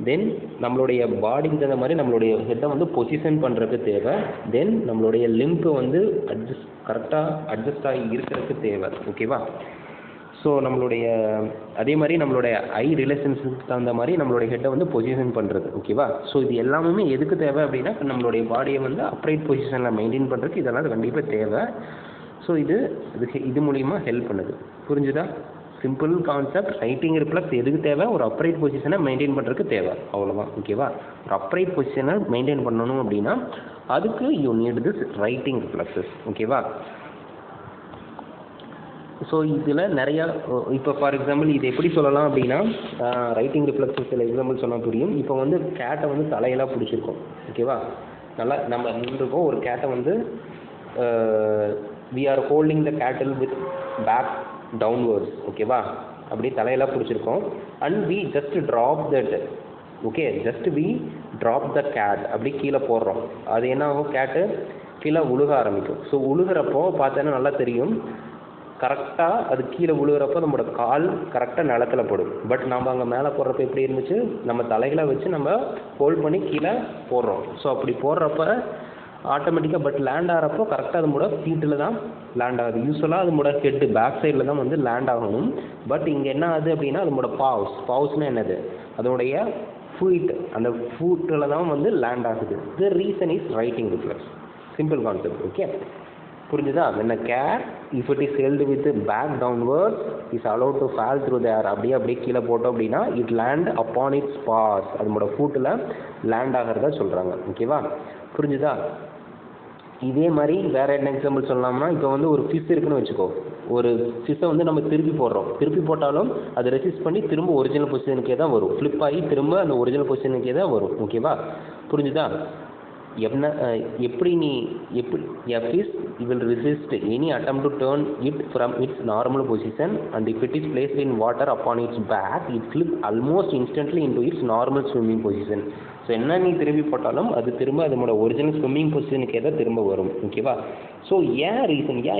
தென் நம்மளுடைய பாடிக்கு தகுந்த மாதிரி நம்மளுடைய ஹெட்டை வந்து பொசிஷன் பண்ணுறதுக்கு தேவை. தென் நம்மளுடைய லிம்பு வந்து கரெக்டாக அட்ஜஸ்ட் ஆகி இருக்கிறதுக்கு தேவை. ஓகேவா? ஸோ நம்மளுடைய அதே மாதிரி நம்மளுடைய ஐ ரிலேஷன்ஸுக்கு தகுந்த மாதிரி நம்மளுடைய ஹெட்டை வந்து பொசிஷன் பண்ணுறது. ஓகேவா? ஸோ இது எல்லாமே எதுக்கு தேவை அப்படின்னா நம்மளுடைய பாடியை வந்து அப்ரைட் பொசிஷனில் மெயின்டைன் பண்ணுறதுக்கு இதெல்லாம் கண்டிப்பாக தேவை. ஸோ இது மூலிமா ஹெல்ப் பண்ணுது. புரிஞ்சுதா? Simple concept. ரைட்டிங் ரிஃப்ளெக்ஸ் எதுக்கு தேவை? ஒரு அப்ரைட் பொசிஷனை மெயின்டைன் பண்ணுறதுக்கு தேவை. அவ்வளோதான். ஓகேவா? ஒரு அப்ரைட் பொசிஷனை மெயின்டைன் பண்ணணும் அப்படின்னா அதுக்கு you need this writing reflexes. ஓகேவா? ஸோ இதில் நிறையா, இப்போ ஃபார் எக்ஸாம்பிள் இது எப்படி சொல்லலாம் அப்படின்னா ரைட்டிங் ரிஃப்ளெக்ஸஸ் சில எக்ஸாம்பிள் சொன்னால் புரியும். இப்போ வந்து கேட்டை வந்து தலையெல்லாம் பிடிச்சிருக்கோம். ஓகேவா? நல்லா நம்ம நின்றுருக்கோம். ஒரு கேட்டை வந்து வி ஆர் ஹோல்டிங் த கேட்டில் வித் பேக் டவுன்வர்ட்ஸ். ஓகேவா? அப்படியே தலையெல்லாம் பிடிச்சிருக்கோம். And we just drop that. Okay, just we drop the cat, அப்படி கீழே போடுறோம். அது என்ன ஆகும்? கேட்டு கீழே உழுக ஆரம்பிக்கும். ஸோ உழுகிறப்போ பார்த்தோன்னா நல்லா தெரியும், கரெக்டாக அது கீழே விழுகிறப்போ நம்மளோட கால் கரெக்டாக நிலத்தில் படும். பட் நம்ம அங்கே மேலே போடுறப்ப எப்படி இருந்துச்சு, நம்ம தலைகளை வச்சு நம்ம ஹோல்ட் பண்ணி கீழே போடுறோம். ஸோ அப்படி போடுறப்ப ஆட்டோமேட்டிக்காக பட் லேண்ட் ஆகிறப்போ கரெக்டாக அதோட ஃபீட்டில் தான் லேண்ட் ஆகுது. யூஸ்வலாக அதோட ஹெட்டு பேக் சைடில் தான் வந்து லேண்ட் ஆகணும். பட் இங்கே என்ன ஆகுது அப்படின்னா அதோட பாவ்ஸ்னால் என்னது, அதோடைய ஃபீட், அந்த ஃபூட்டில் தான் வந்து லேண்ட் ஆகுது. The reason is writing reflex. Simple concept. Okay, புரிஞ்சுதா? when a cat if it is held with back downwards is allowed to fall through the air, அப்படியே கீழே போட்டோம் அப்படின்னா it land upon its paws, அதோட ஃபுட்டில் land ஆகிறதா சொல்கிறாங்க. ஓகேவா? புரிஞ்சுதா? இதே மாதிரி வேற என்ன எக்ஸாம்பிள் சொல்லலாம்னா, இப்போ வந்து ஒரு ஃபிஷ் இருக்குன்னு வச்சுக்கோ. ஒரு ஃபிஷ்ஷை வந்து நம்ம திருப்பி போடுறோம். திருப்பி போட்டாலும் அது ரெசிஸ்ட் பண்ணி திரும்ப ஒரிஜினல் பொசிஷனுக்கே தான் வரும். ஃப்ளிப் ஆகி திரும்ப அந்த ஒரிஜினல் பொசிஷனுக்கே தான் வரும். ஓகேவா? புரிஞ்சுதா? எப்படி a fish will resist any attempt to turn it from its normal position, and if it is placed in water upon its back it flips almost instantly into its normal swimming position. So என்ன நீ திரும்பி போட்டாலும் அது திரும்ப அதனோட original swimming பொசிஷனுக்கே தான் திரும்ப வரும். ஓகேவா? ஸோ ஏன்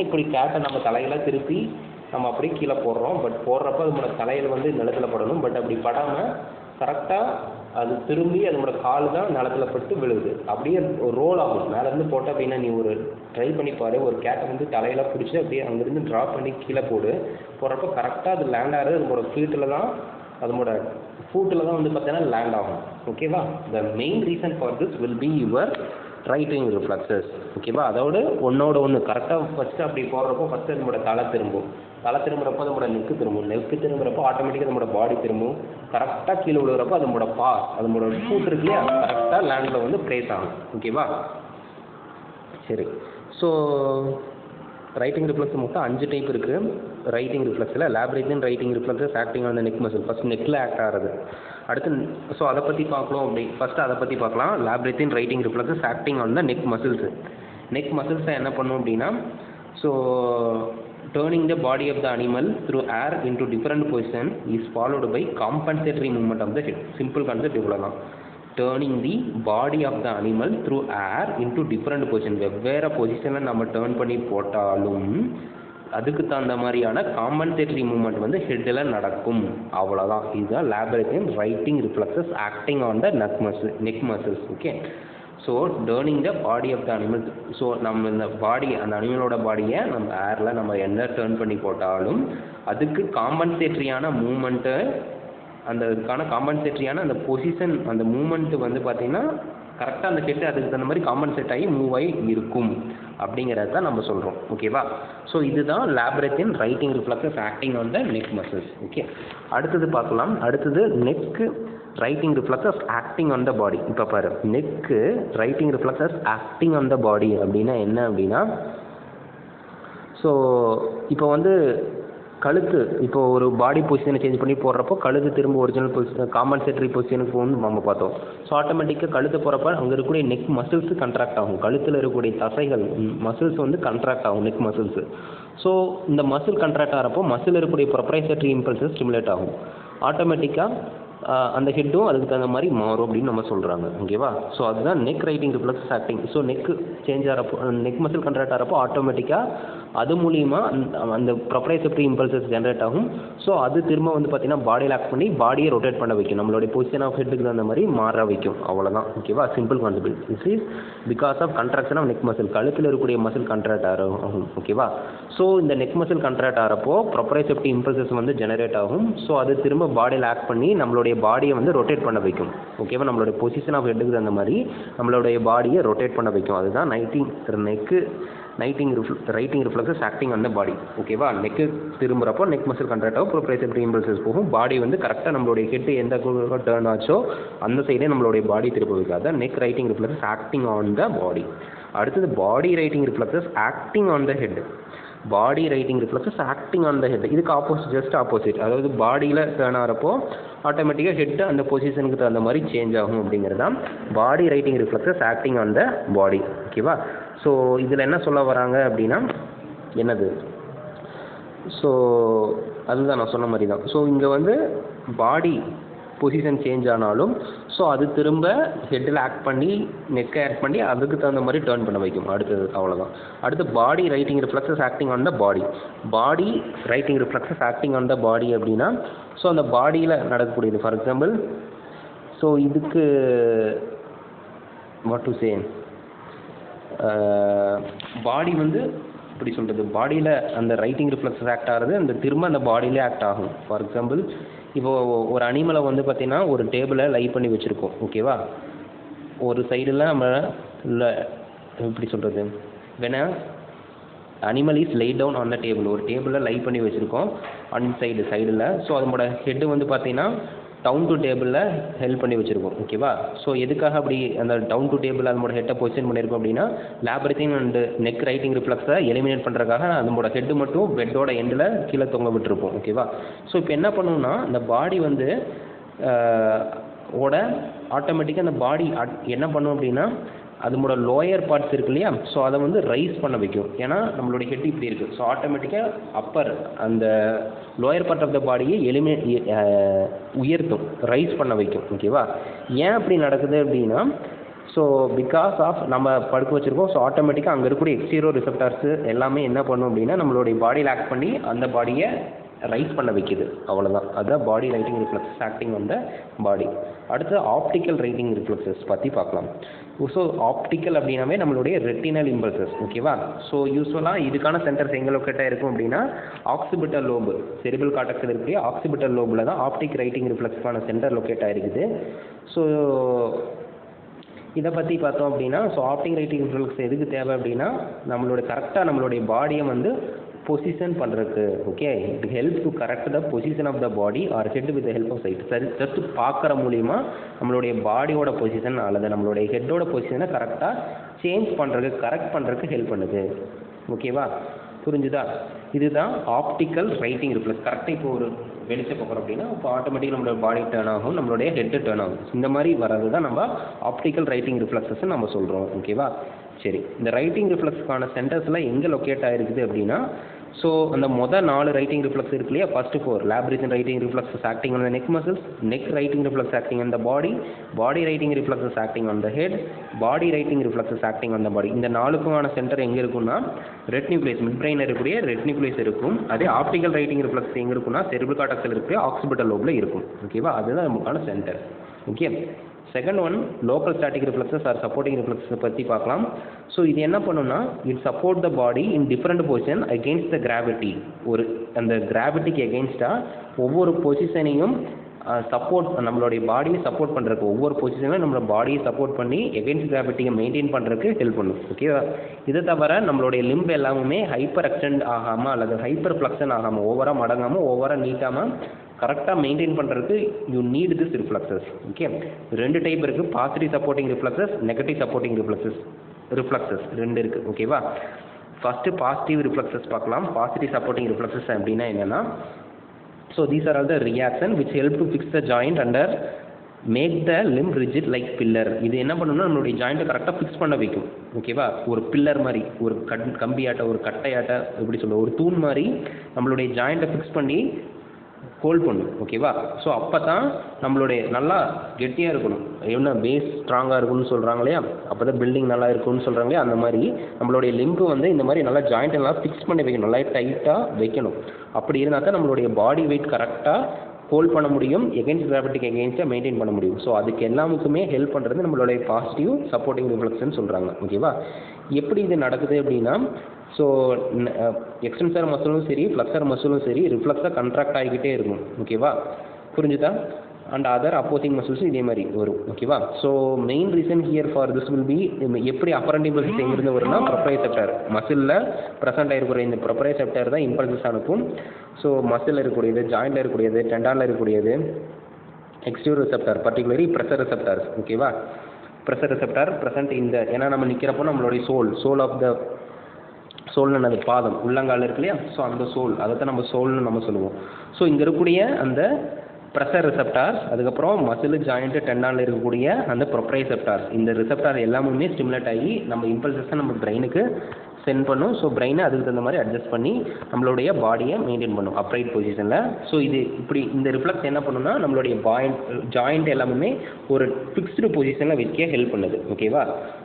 இப்படி கேட்டை நம்ம தலையெல்லாம் திருப்பி நம்ம அப்படியே கீழே போடுறோம். பட் போடுறப்ப அதோட தலையில் வந்து நிலத்தில் படணும். பட் அப்படி படாமல் கரெக்டாக அது திரும்பி அதனோட கால் தான் நிலத்தில் பட்டு விழுகுது. அப்படியே ரோல் ஆகும். மேலேருந்து போட்டால் அப்படின்னா நீ ஒரு ட்ரை பண்ணி பாரு. ஒரு கேட்டை வந்து தலையெல்லாம் பிடிச்சி அப்படியே அங்கேருந்து ட்ராப் பண்ணி கீழே போடுறப்ப கரெக்டாக அது லேண்ட் ஆகிறது அதனோட அதனோட ஃபூட்டில் தான் வந்து பார்த்தீங்கன்னா லேண்ட் ஆகும். ஓகேவா? The main reason for this will be your writing reflexes. ஓகேவா? அதோட ஒன்றோட ஒன்று கரெக்டாக ஃபஸ்ட்டு அப்படி போடுறப்போ ஃபஸ்ட்டு நம்மளோட தலை திரும்புறப்போ நம்மளோட நெக்கு திரும்புறப்போ ஆட்டோமேட்டிக்காக நம்மளோட பாடி திரும்பும். கரெக்டாக கீழே விழுகிறப்போ அதனோட அதனோட ஃபூட் இருக்கு இல்லையா, கரெக்டாக லேண்டில் வந்து ப்ளேஸ் ஆகும். ஓகேவா? சரி. ஸோ ரைட்டிங் ரிஃப்ளெக்ஸ் மொத்தம் 5 டைப் இருக்குது. ரைட்டிங் ரிஃப்ளெக்ஸில் labyrinthine righting reflexes acting on the neck muscle. First நெக்கில் ஆக்ட் ஆகிறது. அடுத்து ஸோ அதை பற்றி பார்க்கலாம். ஃபஸ்ட்டு அதை பற்றி பார்க்கலாம். Labyrinthine righting reflexes acting on the neck muscles. நெக் மசில்ஸை என்ன பண்ணும் அப்படின்னா, so turning the body of the animal through air into different position is followed by compensatory movement of the head. Simple concept இவ்வளவுதான். turning the body of the animal through air into different position. வெவ்வேறு பொசிஷனில் நம்ம turn பண்ணி போட்டாலும் அதுக்கு தகுந்த மாதிரியான compensatory movement வந்து ஹெட்டில் நடக்கும். அவ்வளோதான். இதுதான் labyrinthine righting reflexes acting on the neck muscles. Okay. So turning the body of the animal. So நம்ம இந்த அந்த அனிமலோட பாடியை நம்ம ஏரில் நம்ம என்ன டேர்ன் பண்ணி போட்டாலும் அதுக்கு காம்பன்சேட்டரியான மூமெண்ட்டு, அதுக்கான காம்பன்சேட்டரியான அந்த பொசிஷன், அந்த மூமெண்ட்டு வந்து பார்த்திங்கன்னா கரெக்டாக அந்த ஹெட்டு அதுக்கு தகுந்த மாதிரி காம்பன்சேட் ஆகி மூவ் ஆகி இருக்கும் அப்படிங்கிறத தான் நம்ம சொல்கிறோம். ஓகேவா? ஸோ இதுதான் labyrinthine righting reflexes acting on the neck muscles. Okay. அடுத்தது பார்க்கலாம். அடுத்தது neck righting reflexes acting on the body. இப்போ பாரு, neck righting reflexes acting on the body அப்படின்னா என்ன அப்படின்னா, ஸோ இப்போ வந்து கழுத்து, இப்போ ஒரு பாடி பொசிஷனை சேஞ்ச் பண்ணி போடுறப்போ கழுத்து திரும்ப ஒரிஜினல் பொசிஷன் காம்பன்சேட்டரி பொசிஷனுக்கு போகணும்னு நம்ம பார்த்தோம். ஸோ ஆட்டோமேட்டிக்காக கழுத்து போகிறப்ப அங்கே இருக்கக்கூடிய நெக் மசில்ஸ் கண்ட்ராக்ட் ஆகும். கழுத்தில் இருக்கக்கூடிய தசைகள் மசில்ஸ் வந்து கண்ட்ராக்ட் ஆகும், நெக் மசில்ஸு. ஸோ இந்த மசில் கண்ட்ராக்ட் ஆகிறப்போ மசில் இருக்கக்கூடிய ப்ரொப்ரைசரி இம்பல்சஸ் ஸ்டிமுலேட் ஆகும். ஆட்டோமேட்டிக்காக அந்த ஹெட்டும் அதுக்கு தகுந்த மாதிரி மாறும் அப்படின்னு நம்ம சொல்கிறாங்க. ஓகேவா? ஸோ அதுதான் neck righting reflexes acting. So neck change ஆகிறப்போ நெக் மசில் கண்ட்ராக்ட் ஆகிறப்போ ஆட்டோமேட்டிக்காக அது மூலிமா அந்த ப்ரொப்ரைசரி இம்பல்சஸ் ஜென்ரேட் ஆகும். ஸோ அது திரும்ப வந்து பார்த்திங்கன்னா பாடியில் ஆக்ட் பண்ணி பாடியை ரொட்டேட் பண்ண வைக்கும், நம்மளுடைய பொசிஷன் ஆஃப் ஹெட்டுக்கு தகுந்த மாதிரி மாற வைக்கும். அவ்வளோதான். ஓகேவா? Simple concept. This is because of contraction of neck muscle. கழுத்தில் இருக்கக்கூடிய மசில் கண்ட்ராக்ட் ஆகும். ஓகேவா? ஸோ இந்த நெக் மசில் கண்ட்ராக்ட் ஆகிறப்போ ப்ரொப்ரைசரி இம்பல்சஸ் வந்து ஜெனரேட் ஆகும். ஸோ அது திரும்ப பாடியில் ஆக்ட் பண்ணி நம்மளுடைய பாடியை வந்து ரொட்டேட் பண்ண வைக்கும். ஓகேவா? நம்மளுடைய பொசிஷன் ஆஃப் ஹெட்டுக்கு அந்த மாதிரி நம்மளுடைய பாடியை ரொட்டேட் பண்ண வைக்கும். அதுதான் righting reflexes acting on the body. ஓகேவா? நெக்கு திரும்புறப்போ நெக் மசில் கண்ட்ராக்ட் ஆகும், ப்ரொப்ரைசரி இம்பல்சஸ் போகும், பாடி வந்து கரெக்டாக நம்மளுடைய ஹெட் எந்த டர்ன் ஆச்சோ அந்த சைடே நம்மளுடைய பாடி திரும்ப வைக்காது. Neck righting reflexes acting on the body. அடுத்தது body righting reflexes acting on the head. Body righting reflexes acting on the head. இதுக்கு ஜஸ்ட் ஆப்போசிட். அதாவது பாடியில் டர்ன் ஆகிறப்போ ஆட்டோமேட்டிக்காக ஹெட் அந்த பொசிஷனுக்கு தகுந்த மாதிரி சேஞ்ச் ஆகும் அப்படிங்கிறது தான் body righting reflexes acting on the body. ஓகேவா? ஸோ இதில் என்ன சொல்ல வராங்க அப்படின்னா என்னது, ஸோ அதுதான் நான் சொன்ன மாதிரி தான். ஸோ இங்கே வந்து பாடி பொசிஷன் சேஞ்ச் ஆனாலும் ஸோ அது திரும்ப ஹெட்டில் ஆக்ட் பண்ணி நெக்கை ஆக்ட் பண்ணி அதுக்கு தகுந்த மாதிரி டேர்ன் பண்ண வைக்கும். அடுத்தது அவ்வளோதான். அடுத்து body righting reflexes acting on the body. Body righting reflexes acting on the body அப்படின்னா ஸோ அந்த பாடியில் நடக்கக்கூடியது. ஃபார் எக்ஸாம்பிள், ஸோ இதுக்கு வாட் டு சே, பாடி வந்து இப்படி சொல்கிறது, பாடியில் அந்த ரைட்டிங் ரிஃப்ளெக்ஸஸ் ஆக்ட் ஆகிறது அந்த திரும்ப அந்த பாடியிலே ஆக்ட் ஆகும். ஃபார் எக்ஸாம்பிள், இப்போது ஒரு அனிமலை வந்து பார்த்திங்கன்னா ஒரு டேபிளை லை பண்ணி வச்சுருக்கோம். ஓகேவா? ஒரு சைடில் நம்ம இல்லை எப்படி சொல்கிறது, வேணா animal is lie down on the table, ஒரு டேபிளில் லை பண்ணி வச்சுருக்கோம் ஆன் சைடில். ஸோ அதனோட ஹெட்டு வந்து பார்த்தீங்கன்னா டவுன் டு டேபிளில் ஹெல்ப் பண்ணி வச்சுருக்கோம். ஓகேவா? ஸோ எதுக்காக அப்படி அந்த டவுன் டு டேபிள் அதனோட ஹெட்டை பொசிஷன் பண்ணியிருக்கோம் அப்படின்னா லேப்ரித்திங் அண்ட் நெக் ரைட்டிங் ரிஃப்ளெக்ஸை எலிமினேட் பண்ணுறதுக்காக அதனோட ஹெட்டு மட்டும் பெட்டோட எண்டில் கீழே தொங்க விட்டுருப்போம். ஓகேவா? ஸோ இப்போ என்ன பண்ணணும்னா இந்த பாடி வந்து ஆட்டோமேட்டிக்காக அந்த பாடி என்ன பண்ணும் அப்படின்னா அதனோட லோயர் பார்ட்ஸ் இருக்கு இல்லையா, ஸோ அதை வந்து ரைஸ் பண்ண வைக்கும். ஏன்னா நம்மளுடைய ஹெட் இப்படி இருக்குது. ஸோ ஆட்டோமேட்டிக்காக அப்பர் அந்த லோயர் பார்ட் ஆஃப் த பாடியை உயர்த்தும், ரைஸ் பண்ண வைக்கும். ஓகேவா? ஏன் அப்படி நடக்குது அப்படின்னா ஸோ பிகாஸ் ஆஃப் நம்ம படுக்க வச்சுருக்கோம். ஸோ ஆட்டோமேட்டிக்காக அங்கே இருக்கக்கூடிய எக்ஸ்டீரியோ ரிசெப்டார்ஸு எல்லாமே என்ன பண்ணும் அப்படின்னா நம்மளுடைய பாடியில் ஆக்ட் பண்ணி அந்த பாடியை ரைஸ் பண்ண வைக்குது. அவ்வளோதான். அதுதான் body righting reflexes acting on the body. அடுத்து ஆப்டிக்கல் ரைட்டிங் ரிஃப்ளெக்ஸஸ் பற்றி பார்க்கலாம். ஸோ ஆப்டிக்கல் அப்படின்னாவே நம்மளுடைய ரெட்டினல் இம்பல்சஸ். ஓகேவா? ஸோ யூஸ்வலாக இதுக்கான சென்டர்ஸ் எங்கே லொக்கேட்டாக இருக்கும் அப்படின்னா ஆக்சிபிட்டல் லோபு, செரிபிள் கார்டெக்ஸில் இருக்கக்கூடிய ஆக்சிபிட்டல் லோபில் தான் ஆப்டிக் ரைட்டிங் ரிஃப்ளெக்ஸ்க்கான சென்டர் லொக்கேட் ஆகிருக்குது. ஸோ இதை பற்றி பார்த்தோம் அப்படின்னா ஸோ ஆப்டிக் ரைட்டிங் ரிஃப்ளெக்ஸ் எதுக்கு தேவை அப்படின்னா நம்மளுடைய பாடியை வந்து பொசிஷன் பண்ணுறதுக்கு. Okay, it help to correct the position of the body or head with help of sight. Just பார்க்குற மூலிமா நம்மளுடைய பாடியோட பொசிஷன் அல்லது நம்மளுடைய ஹெட்டோட பொசிஷனை கரெக்டாக சேஞ்ச் பண்ணுறதுக்கு கரெக்ட் பண்ணுறதுக்கு ஹெல்ப் பண்ணுது. ஓகேவா? புரிஞ்சுதா? இதுதான் ஆப்டிக்கல் ரைட்டிங் ரிஃப்ளெக்ஸ். கரெக்டாக இப்போ ஒரு வெளிச்சம் பார்க்குறோம் அப்படின்னா இப்போ ஆட்டோமேட்டிக்காக நம்மளோட பாடி டேர்ன் ஆகும், நம்மளுடைய ஹெட்டு டேர்ன் ஆகும். இந்த மாதிரி வர்றது தான் நம்ம ஆப்டிக்கல் ரைட்டிங் ரிஃப்ளெக்ஸஸ் நம்ம சொல்கிறோம். ஓகேவா? சரி, இந்த ரைட்டிங் ரிஃப்ளெக்ஸ்க்கான சென்டர்ஸ்லாம் எங்கே லொக்கேட் ஆகிருக்குது அப்படின்னா ஸோ அந்த மொதல் 4 ரைட்டிங் ரிஃப்ளெக்ஸ் இருக்கு இல்லையா, first 4 labyrinthine righting reflexes acting on the neck muscles, neck righting reflex acting on the body, body righting reflexes acting on the head, body righting reflexes acting on the body. இந்த 4க்குமான centre எங்கே இருக்குன்னா ரெட்னிகுலேஸ், mid brain இருக்கக்கூடிய ரெட்னிகுலேஸ் இருக்கும். அதே optical writing reflex எங்கே இருக்குன்னா cerebral கார்டெக்ஸில் இருக்கக்கூடிய ஆக்சிபிட்டல் லோபில் இருக்கும். ஓகேவா? அதுதான் நமக்கான centre. Okay, second one local static reflexes are supporting reflexes பற்றி பார்க்கலாம். ஸோ இது என்ன பண்ணுன்னா it support the body in different position against the gravity. அந்த கிராவிட்டிக்கு எகெயின்ஸ்டாக ஒவ்வொரு பொசிஷனையும் சப்போர்ட் நம்மளுடைய பாடியை சப்போர்ட் பண்ணுறதுக்கு ஒவ்வொரு பொசிஷனும் நம்மளோட பாடியை சப்போர்ட் பண்ணி எகெயின்ஸ்ட் கிராவிட்டியை மெயின்டைன் பண்ணுறதுக்கு ஹெல்ப் பண்ணும். ஓகேவா? இதை தவிர நம்மளுடைய லிம்ப் எல்லாமே ஹைப்பர் எக்ஸ்டெண்ட் ஆகாமல் அல்லது ஹைப்பர் ஃப்ளெக்ஷன் ஆகாமல் ஓவராக மடங்காமல் ஓவராக நீட்டாமல் கரெக்டாக மெயின்டைன் பண்ணுறதுக்கு you need this reflexes. Okay, 2 type இருக்குது, positive supporting reflexes, negative supporting reflexes 2 இருக்குது. ஓகேவா? ஃபஸ்ட்டு பாசிட்டிவ் ரிஃப்ளெக்ஸஸ் பார்க்கலாம். பாசிட்டிவ் சப்போர்ட்டிங் ரிஃப்ளெக்ஸஸ் அப்படின்னா என்னென்னா so these are all the reaction which help to fix the joint and make the limb rigid like pillar. இது என்ன பண்ணணும்னா நம்மளுடைய ஜாயிண்ட்டை கரெக்டாக ஃபிக்ஸ் பண்ண வைக்கும். ஓகேவா? ஒரு பில்லர் மாதிரி, ஒரு கம்பியாட்ட, ஒரு கட்டையாட்ட, எப்படி சொல்ல, ஒரு தூண் மாதிரி நம்மளுடைய ஜாயிண்ட்டை ஃபிக்ஸ் பண்ணி ஹோல்ட் பண்ணும். ஓகேவா? ஸோ அப்போ தான் நம்மளுடைய நல்லா கெட்டியாக இருக்கணும். என்ன பேஸ் ஸ்ட்ராங்காக இருக்கும்னு சொல்கிறாங்க இல்லையா, அப்போ தான் பில்டிங் நல்லா இருக்கும்னு சொல்கிறாங்க இல்லையா, அந்த மாதிரி நம்மளுடைய லிம்பு வந்து இந்த மாதிரி நல்லா ஜாயிண்ட் எல்லாம் ஃபிக்ஸ் பண்ணி வைக்கணும், நல்லா டைட்டாக வைக்கணும். அப்படி இருந்தால் தான் நம்மளுடைய பாடி வெயிட் கரெக்டாக ஹோல்ட் பண்ண முடியும், எகெயின்ஸ்ட் கிராவிட்டிக்கு எகெயின்ஸ்டாக மெயின்டைன் பண்ண முடியும். ஸோ அதுக்கு எல்லாமுக்குமே ஹெல்ப் பண்ணுறது நம்மளுடைய பாசிட்டிவ் சப்போர்ட்டிங் ரிஃப்ளெக்ஸ்ன்னு சொல்கிறாங்க. ஓகேவா? எப்படி இது நடக்குது அப்படின்னா ஸோ எக்ஸ்டென்சர் மசிலும் சரி ஃப்ளெக்ஸர் மசிலும் சரி ரிஃப்ளெக்ஸாக கண்ட்ராக்ட் ஆகிக்கிட்டே இருக்கும். ஓகேவா? புரிஞ்சுதா? அண்ட் அதர் அப்போசிங் மசில்ஸும் இதே மாதிரி வரும். ஓகேவா? So main reason here for this will be எப்படி அப்பரண்ட் இம்பல்சஸ் எங்கிருந்து வரும்னா ப்ரொப்ரைசெப்டார் மசிலில் ப்ரெசென்ட் ஆகிருக்கிற இந்த ப்ரொப்ரைசெப்டார் தான் இம்பல்சஸ் அனுப்பும். ஸோ மசிலில் இருக்கக்கூடியது, ஜாயிண்டில் இருக்கக்கூடியது, டெண்டானில் இருக்கக்கூடியது, எக்ஸ்டீரியோ ரிசெப்டார் பர்டிகுலரி ப்ரெஷர் ரிசெப்டார்ஸ். ஓகேவா? ப்ரெஷர் ரிசெப்டார் ப்ரெசென்ட் இந்த ஏன்னா நம்ம நிற்கிறப்போ நம்மளுடைய சோல் ஆஃப் த சோல்னு அது பாதம் உள்ளங்கால் இருக்கு இல்லையா, ஸோ அந்த சோல் அதை தான் நம்ம சோல்னு நம்ம சொல்லுவோம். ஸோ இங்கே இருக்கக்கூடிய அந்த ப்ரெஷர் ரிசெப்டார்ஸ், அதுக்கப்புறம் மசில் ஜாயிண்ட்டு டெண்டானில் இருக்கக்கூடிய அந்த ப்ரொப்ரைசெப்டார்ஸ், இந்த ரிசெப்டார் எல்லாமே ஸ்டிமுலேட் ஆகி நம்ம இம்பல்சஸை நம்ம பிரெயினுக்கு சென்ட் பண்ணும். ஸோ பிரெயினை அதுக்கு தகுந்த மாதிரி அட்ஜஸ்ட் பண்ணி நம்மளுடைய பாடியை மெயின்டைன் பண்ணும் அப்ரைட் பொசிஷனில். ஸோ இது இப்படி இந்த ரிஃப்ளெக்ஸ் என்ன பண்ணுன்னா நம்மளுடைய ஜாயிண்ட் எல்லாமே ஒரு ஃபிக்ஸ்டு பொசிஷனில் வைக்க ஹெல்ப் பண்ணுது. ஓகேவா?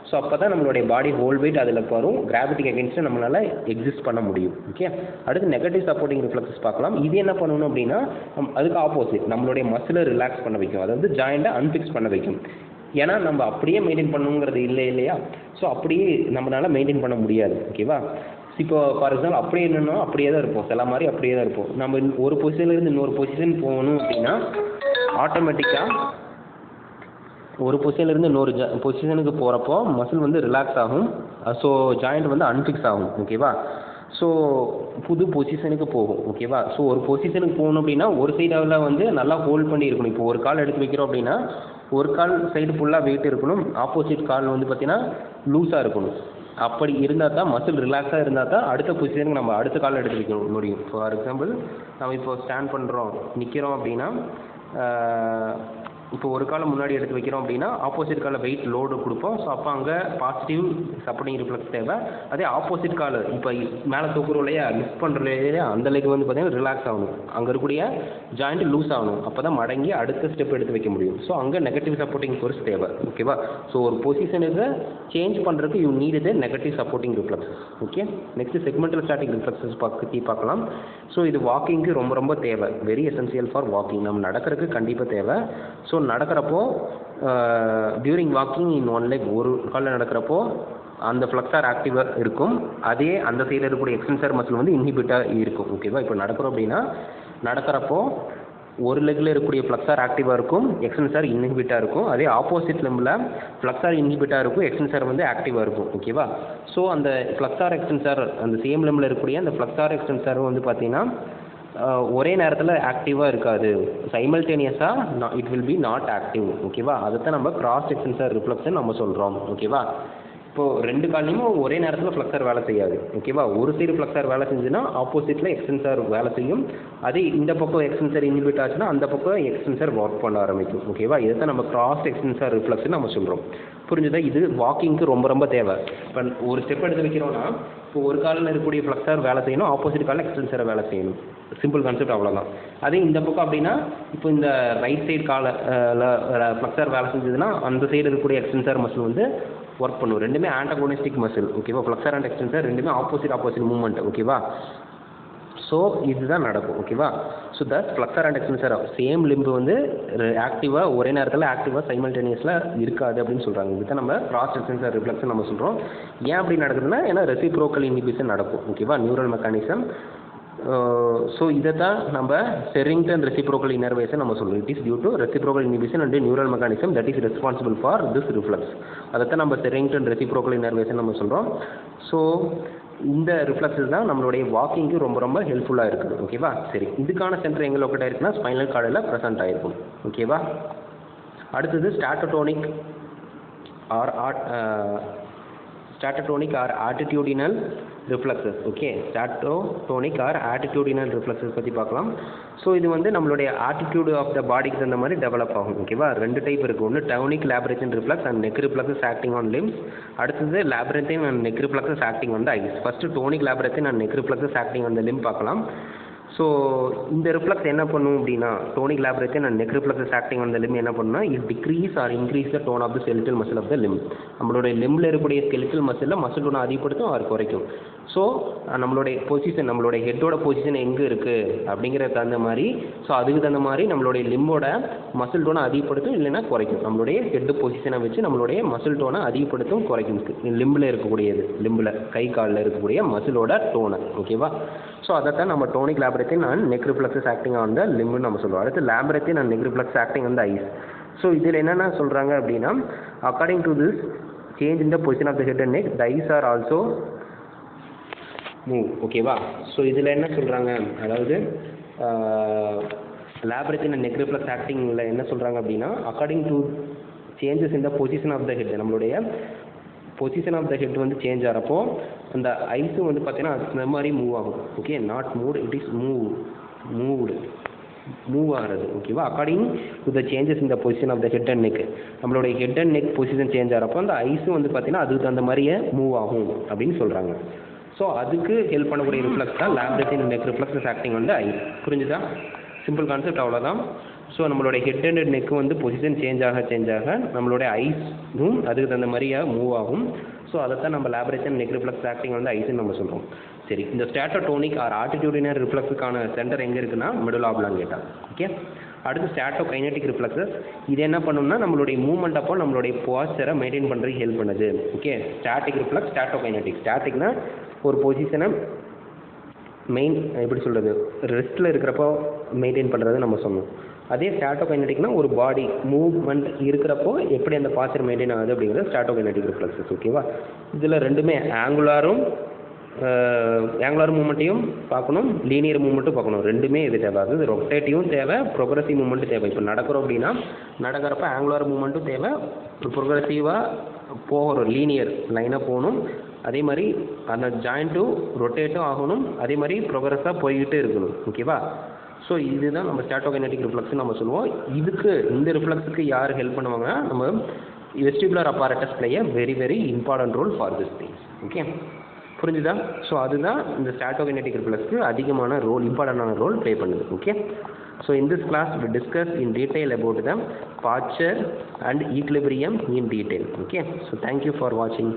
ஸோ அப்போ தான் நம்மளுடைய பாடி ஹோல் வெயிட் அதில் வரும், கிராவிட்டிக்கு அகெயின்ஸ்ட்டு நம்மளால் எக்ஸிஸ்ட் பண்ண முடியும். ஓகே, அடுத்து நெகட்டிவ் சப்போர்ட்டிங் ரிஃப்ளெக்ஸஸ் பார்க்கலாம். இது என்ன பண்ணணும் அப்படின்னா அதுக்கு ஆப்போசிட் நம்மளுடைய மசிலை ரிலாக்ஸ் பண்ண வைக்கும், அதாவது ஜாயிண்ட்டை அன்ஃபிக்ஸ் பண்ண வைக்கும். ஏன்னா நம்ம அப்படியே மெயின்டைன் பண்ணணுங்கிறது இல்லையா, ஸோ அப்படியே நம்மளால் மெயின்டைன் பண்ண முடியாது. ஓகேவா? இப்போ ஃபார் எக்ஸாம்பிள் அப்படியே என்னென்னா அப்படியே தான் இருப்போம், சில மாதிரி அப்படியே தான் இருப்போம். நம்ம ஒரு பொசிஷன்லேருந்து இன்னொரு பொசிஷன் போகணும் அப்படின்னா ஆட்டோமேட்டிக்காக ஒரு பொசிஷன்லேருந்து இன்னொரு பொசிஷனுக்கு போகிறப்போ மசில் வந்து ரிலாக்ஸ் ஆகும், ஸோ ஜாயிண்ட் வந்து அன்ஃபிக்ஸ் ஆகும். ஓகேவா? ஸோ புது பொசிஷனுக்கு போகும். ஓகேவா? ஸோ ஒரு பொசிஷனுக்கு போகணும் அப்படின்னா ஒரு சைடில் வந்து நல்லா ஹோல்ட் பண்ணி இருக்கணும். இப்போ ஒரு கால் எடுத்து வைக்கிறோம் அப்படின்னா ஒரு கால் சைடு ஃபுல்லாக வெயிட் இருக்கணும், ஆப்போசிட் கால் வந்து பார்த்தீங்கன்னா லூஸாக இருக்கணும். அப்படி இருந்தால் தான் மசில் ரிலாக்ஸாக இருந்தால் தான் அடுத்த பொசிஷனுக்கு நம்ம அடுத்த கால் எடுத்து வைக்க முடியும். ஃபார் எக்ஸாம்பிள் நம்ம இப்போ ஸ்டாண்ட் பண்ணுறோம், நிற்கிறோம் அப்படின்னா இப்போ ஒரு காலை முன்னாடி எடுத்து வைக்கிறோம் அப்படின்னா ஆப்போசிட் காலில் வெயிட் லோடு கொடுப்போம். ஸோ அப்போ அங்கே பாசிட்டிவ் சப்போர்ட்டிங் ரிஃப்ளெக்ஸ் தேவை. அதே ஆப்போசிட் கால் இப்போ மேலே தூக்குறோம் இல்லையா, லிஃப்ட் பண்ணுறோம் இல்லையா, அந்த லெக் வந்து பார்த்தீங்கன்னா ரிலாக்ஸ் ஆகணும், அங்கே இருக்கக்கூடிய ஜாயிண்ட் லூஸ் ஆகணும். அப்போ தான் மடங்கி அடுத்த ஸ்டெப் எடுத்து வைக்க முடியும். ஸோ அங்கே நெகட்டிவ் சப்போர்ட்டிங் ஃபோர்ஸ் தேவை. ஓகேவா? ஸோ ஒரு பொசிஷனுக்கு சேஞ்ச் பண்ணுறதுக்கு யூ நீட் இது negative supporting reflexes. Okay, next segmental static reflexes பற்றி பார்க்கலாம். ஸோ இது வாக்கிங்க்கு ரொம்ப ரொம்ப தேவை, வெரி எசென்சியல் ஃபார் வாக்கிங். நம்ம நடக்கிறதுக்கு கண்டிப்பாக தேவை. ஸோ நடக்கிறப்போ during walking in one leg, ஒரு காலில் நடக்கிறப்போ அந்த ஃப்ளெக்ஸார் ஆக்டிவாக இருக்கும், அதே அந்த சைடில் இருக்கக்கூடிய எக்ஸ்டென்சர் மசில் வந்து இன்ஹிபிட்டாக இருக்கும். ஓகேவா? இப்போ நடக்கிறோம் அப்படின்னா நடக்கிறப்போ ஒரு லெக்கில் இருக்கக்கூடிய ஃப்ளெக்ஸார் ஆக்டிவாக இருக்கும், எக்ஸ்டென்சர் இன்ஹிபிட்டாக இருக்கும். அதே ஆப்போசிட் லெம்பில் ஃப்ளெக்ஸார் இன்ஹிபிட்டாக இருக்கும், எக்ஸ்டென்சர் வந்து ஆக்டிவாக இருக்கும். ஓகேவா? ஸோ அந்த ஃப்ளெக்ஸார் எக்ஸ்டென்சர் அந்த சேம் லெம்பில் இருக்கக்கூடிய அந்த ஃப்ளெக்ஸார் எக்ஸ்டென்சர் வந்து பார்த்தீங்கன்னா ஒரே நேரத்தில் ஆக்டிவாக இருக்காது, சைமல்டேனியஸாக it will be not active. ஓகேவா? அதைத்தான் நம்ம கிராஸ் எக்ஸ்டென்சர் ரிஃப்ளெக்ஷன் நம்ம சொல்கிறோம். ஓகேவா? இப்போது ரெண்டு கால்லையும் ஒரே நேரத்தில் ஃப்ளெக்ஸர் வேலை செய்யாது. ஓகேவா? ஒரு சைடு ஃப்ளெக்ஸர் வேலை செஞ்சுன்னா ஆப்போசிட்டில் எக்ஸ்டென்சர் வேலை செய்யும். அதே இந்த பக்கம் எக்ஸ்டென்சர் இன்ஹிபிட் ஆச்சுன்னா அந்த பக்கம் எக்ஸ்டென்சர் ஒர்க் பண்ண ஆரம்பிக்கும். ஓகேவா? இதை தான் நம்ம கிராஸ் எக்ஸ்டென்சர் ரிஃப்ளெக்ஷன் நம்ம சொல்கிறோம். புரிஞ்சுதா? இது வாக்கிங்க்கு ரொம்ப ரொம்ப தேவை. இப்போ ஒரு ஸ்டெப் எடுத்து வைக்கிறோன்னா இப்போ ஒரு காலில் இருக்கக்கூடிய ஃப்ளெக்ஸர் வேலை செய்யணும், ஆப்போசிட் காலில் எக்ஸ்டென்சரை வேலை செய்யணும். சிம்பிள் கான்செப்ட், அவ்வளோதான். அதே இந்த பக்கம் அப்படின்னா இப்போ இந்த ரைட் சைடு காலில் ஃப்ளெக்ஸர் வேலை செஞ்சதுன்னா அந்த சைடு இருக்கக்கூடிய எக்ஸ்டென்சர் மசில் வந்து ஒர்க் பண்ணும். ரெண்டுமே ஆன்டகோனிஸ்டிக் மசில். ஓகேவா? ஃப்ளெக்ஸர் அண்ட் எக்ஸ்டென்சர் ரெண்டுமே ஆப்போசிட் மூவ்மெண்ட். ஓகேவா? ஸோ இதுதான் நடக்கும். ஓகேவா? So the flexor and extensor same limb வந்து ஆக்டிவாக ஒரே நேரத்தில் ஆக்டிவாக சைமல்டேனியஸில் இருக்காது அப்படின்னு சொல்கிறாங்க. இதுதான் நம்ம கிராஸ் எக்ஸ்டென்சர் ரிஃப்ளெக்ஷன் நம்ம சொல்கிறோம். ஏன் அப்படி நடக்குதுன்னா ஏன்னா ரெசிப்ரோக்கல் இன்ஹிபிஷன் நடக்கும். ஓகேவா? Neural mechanism. ஸோ இதை தான் நம்ம செரிங்டன் ரெசிப்ரோக்கல் இன்னர்வேஷன் நம்ம சொல்லுவோம். It is due to reciprocal inhibition and neural mechanism that is responsible for this reflex. அதைத்தான் நம்ம செரிங்டன் ரெசிப்ரோக்கல் இன்னர்வேஷன் நம்ம சொல்கிறோம். ஸோ இந்த ரிஃப்ளெக்ஸஸ் தான் நம்மளுடைய வாக்கிங்க்கு ரொம்ப ரொம்ப ஹெல்ப்ஃபுல்லாக இருக்குது. ஓகேவா? சரி, இதுக்கான சென்டர் எங்கே லொக்கேட் ஆயிருக்குன்னா ஸ்பைனல் கார்டில் ப்ரெசென்ட் ஆகிருக்கும். ஓகேவா? அடுத்தது statotonic or attitudinal reflexes. Okay, statotonic or attitudinal reflexes பற்றி பார்க்கலாம். ஸோ இது வந்து நம்மளுடைய ஆட்டிடியூட் ஆஃப் த பாடிக்கு அந்த மாதிரி டெவலப் ஆகும். ஓகேவா? ரெண்டு டைப் இருக்குது. ஒன்று tonic labyrinthine reflex and neck reflexes acting on limbs. அடுத்தது labyrinthine and neck reflexes acting on the eyes. First tonic labyrinthine and neck reflexes acting on the limb பார்க்கலாம். ஸோ இந்த ரிஃப்ளெக்ஸ் என்ன பண்ணும் அப்படின்னா tonic labyrinthine and neck reflexes acting on the limb என்ன பண்ணுன்னா it decrease or increase the tone of the skeletal muscle of the limb. நம்மளுடைய லிம்பில் இருக்கக்கூடிய ஸ்கெலிட்டல் மசிலில் மசில் டோனை அதிகப்படுத்தும் ஆர் குறைக்கும். ஸோ நம்மளுடைய பொசிஷன், நம்மளுடைய ஹெட்டோட பொசிஷன் எங்கே இருக்குது அப்படிங்கிறதுக்கு தகுந்த மாதிரி, ஸோ அதுக்கு தகுந்த மாதிரி நம்மளுடைய லிம்போட மசில் டோனை அதிகப்படுத்தும் இல்லைன்னா குறைக்கும். நம்மளுடைய ஹெட் பொசிஷனை வச்சு நம்மளுடைய மசில் டோனை அதிகப்படுத்தும் குறைக்கும். லிம்பில் இருக்கக்கூடியது, லிம்பில் கை காலில் இருக்கக்கூடிய மசிலோட டோனை. ஓகேவா? ஸோ அதைத்தான் நம்ம tonic labyrinthine and neck reflexes acting on the லிம்னு நம்ம சொல்லுவோம். அடுத்து labyrinthine and neck reflex acting on the eyes. So இதில் என்னென்ன சொல்கிறாங்க அப்படின்னா according to this change in the position of the head and neck the eyes are also move. ஓகேவா? So இதில் என்ன சொல்கிறாங்க, அதாவது லேப்ரத்தின் அண்ட் நெக் ரிஃப்ளெக்ஸ் ஆக்டிங்கில் என்ன சொல்கிறாங்க அப்படின்னா according to changes in the position of the head, நம்மளுடைய பொசிஷன் ஆஃப் த ஹெட் வந்து சேஞ்ச் ஆகிறப்போ அந்த ஐஸும் வந்து பார்த்தீங்கன்னா அந்த மாதிரி மூவ் ஆகும். Okay, not moved, it is move ஆகிறது. ஓகேவா? According to the changes in the position of the head and neck, நம்மளுடைய head and neck position change ஆகிறப்போ அந்த ஐஸும் வந்து பார்த்தீங்கன்னா அதுக்கு அந்த மாதிரியே மூவ் ஆகும் அப்படின்னு சொல்கிறாங்க. ஸோ அதுக்கு ஹெல்ப் பண்ணக்கூடிய ரிஃப்ளெக்ஸ் தான் labyrinthine neck reflexes acting on the eyes. புரிஞ்சுதா? சிம்பிள் கான்செப்ட், அவ்வளோதான். ஸோ நம்மளுடைய ஹெட் அண்ட் நெக் வந்து பொசிஷன் சேஞ்ச் ஆக நம்மளுடைய ஐஸும் அதுக்கு தகுந்த மாதிரியே மூவ் ஆகும். ஸோ அதைத்தான் நம்ம லேப்ரத்தின் நெக் ரிஃப்ளெக்ஸ் ஆக்டிங் வந்து ஐஸ்ன்னு நம்ம சொல்கிறோம். சரி, இந்த ஸ்டாட்டோடோனிக் ஆர் ஆட்டிடியூடினல் ரிஃப்ளெக்ஸுக்கான சென்டர் எங்கே இருக்குன்னா மிடில் ஆப்லாங்கேட்டா. ஓகே, அடுத்து ஸ்டாட்டோகைனெட்டிக் ரிஃப்ளெக்ஸஸ். இது என்ன பண்ணும்னா நம்மளுடைய மூவ்மெண்ட் அப்போ நம்மளுடைய போஸ்டரை மெயின்டைன் பண்ணுறதுக்கு ஹெல்ப் பண்ணுது. Okay, static reflex, statokinetic. ஸ்டாட்டிக்னா ஒரு பொசிஷனை எப்படி சொல்கிறது, ரெஸ்ட்டில் இருக்கிறப்போ மெயின்டைன் பண்ணுறது நம்ம சொன்னோம். அதே ஸ்டாட்டோகைனெட்டிக்னா ஒரு பாடி மூவ்மெண்ட் இருக்கிறப்போ எப்படி அந்த பாஸ்டர் மெயின்டைன் ஆகுது அப்படிங்கிறது ஸ்டாட்டோகைனெட்டிக் ரிஃப்ளெக்ஸஸ். ஓகேவா? இதில் ரெண்டுமே ஆங்குலாரும் ஆங்குலர் மூமெண்ட்டையும் பார்க்கணும், லீனியர் மூமெண்ட்டும் பார்க்கணும். ரெண்டுமே இது தேவை. அது ரொட்டேட்டிவும் தேவை, ப்ரொக்ரெசிவ் மூமெண்ட்டும் தேவை. இப்போ நடக்கிறோம் அப்படின்னா நடக்கிறப்ப ஆங்குலர் மூமெண்ட்டும் தேவை, ப்ரொக்ரெசிவாக போகிறோம் லீனியர் லைனாக போகணும். அதே மாதிரி அந்த ஜாயிண்ட்டும் ரொட்டேட்டும் ஆகணும். அதே மாதிரி ப்ரொக்ரெஸாக போய்கிட்டே இருக்கணும். ஓகேவா? ஸோ இதுதான் நம்ம ஸ்டாட்டோகைனெட்டிக் ரிஃப்ளெக்ஸ்னு நம்ம சொல்லுவோம். இதுக்கு இந்த ரிஃப்ளெக்ஸுக்கு யார் ஹெல்ப் பண்ணுவாங்கன்னா நம்ம vestibular apparatus play a very very important role for this thing. Okay, புரிஞ்சுதா? ஸோ அதுதான் இந்த ஸ்டாட்டோகைனெட்டிக் ரிஃப்ளெக்ஸ்க்கு அதிகமான ரோல், இம்பார்ட்டண்டான ரோல் ப்ளே பண்ணுது. Okay, so in this class we discuss in detail about the posture and equilibrium in detail. Okay, so thank you for watching.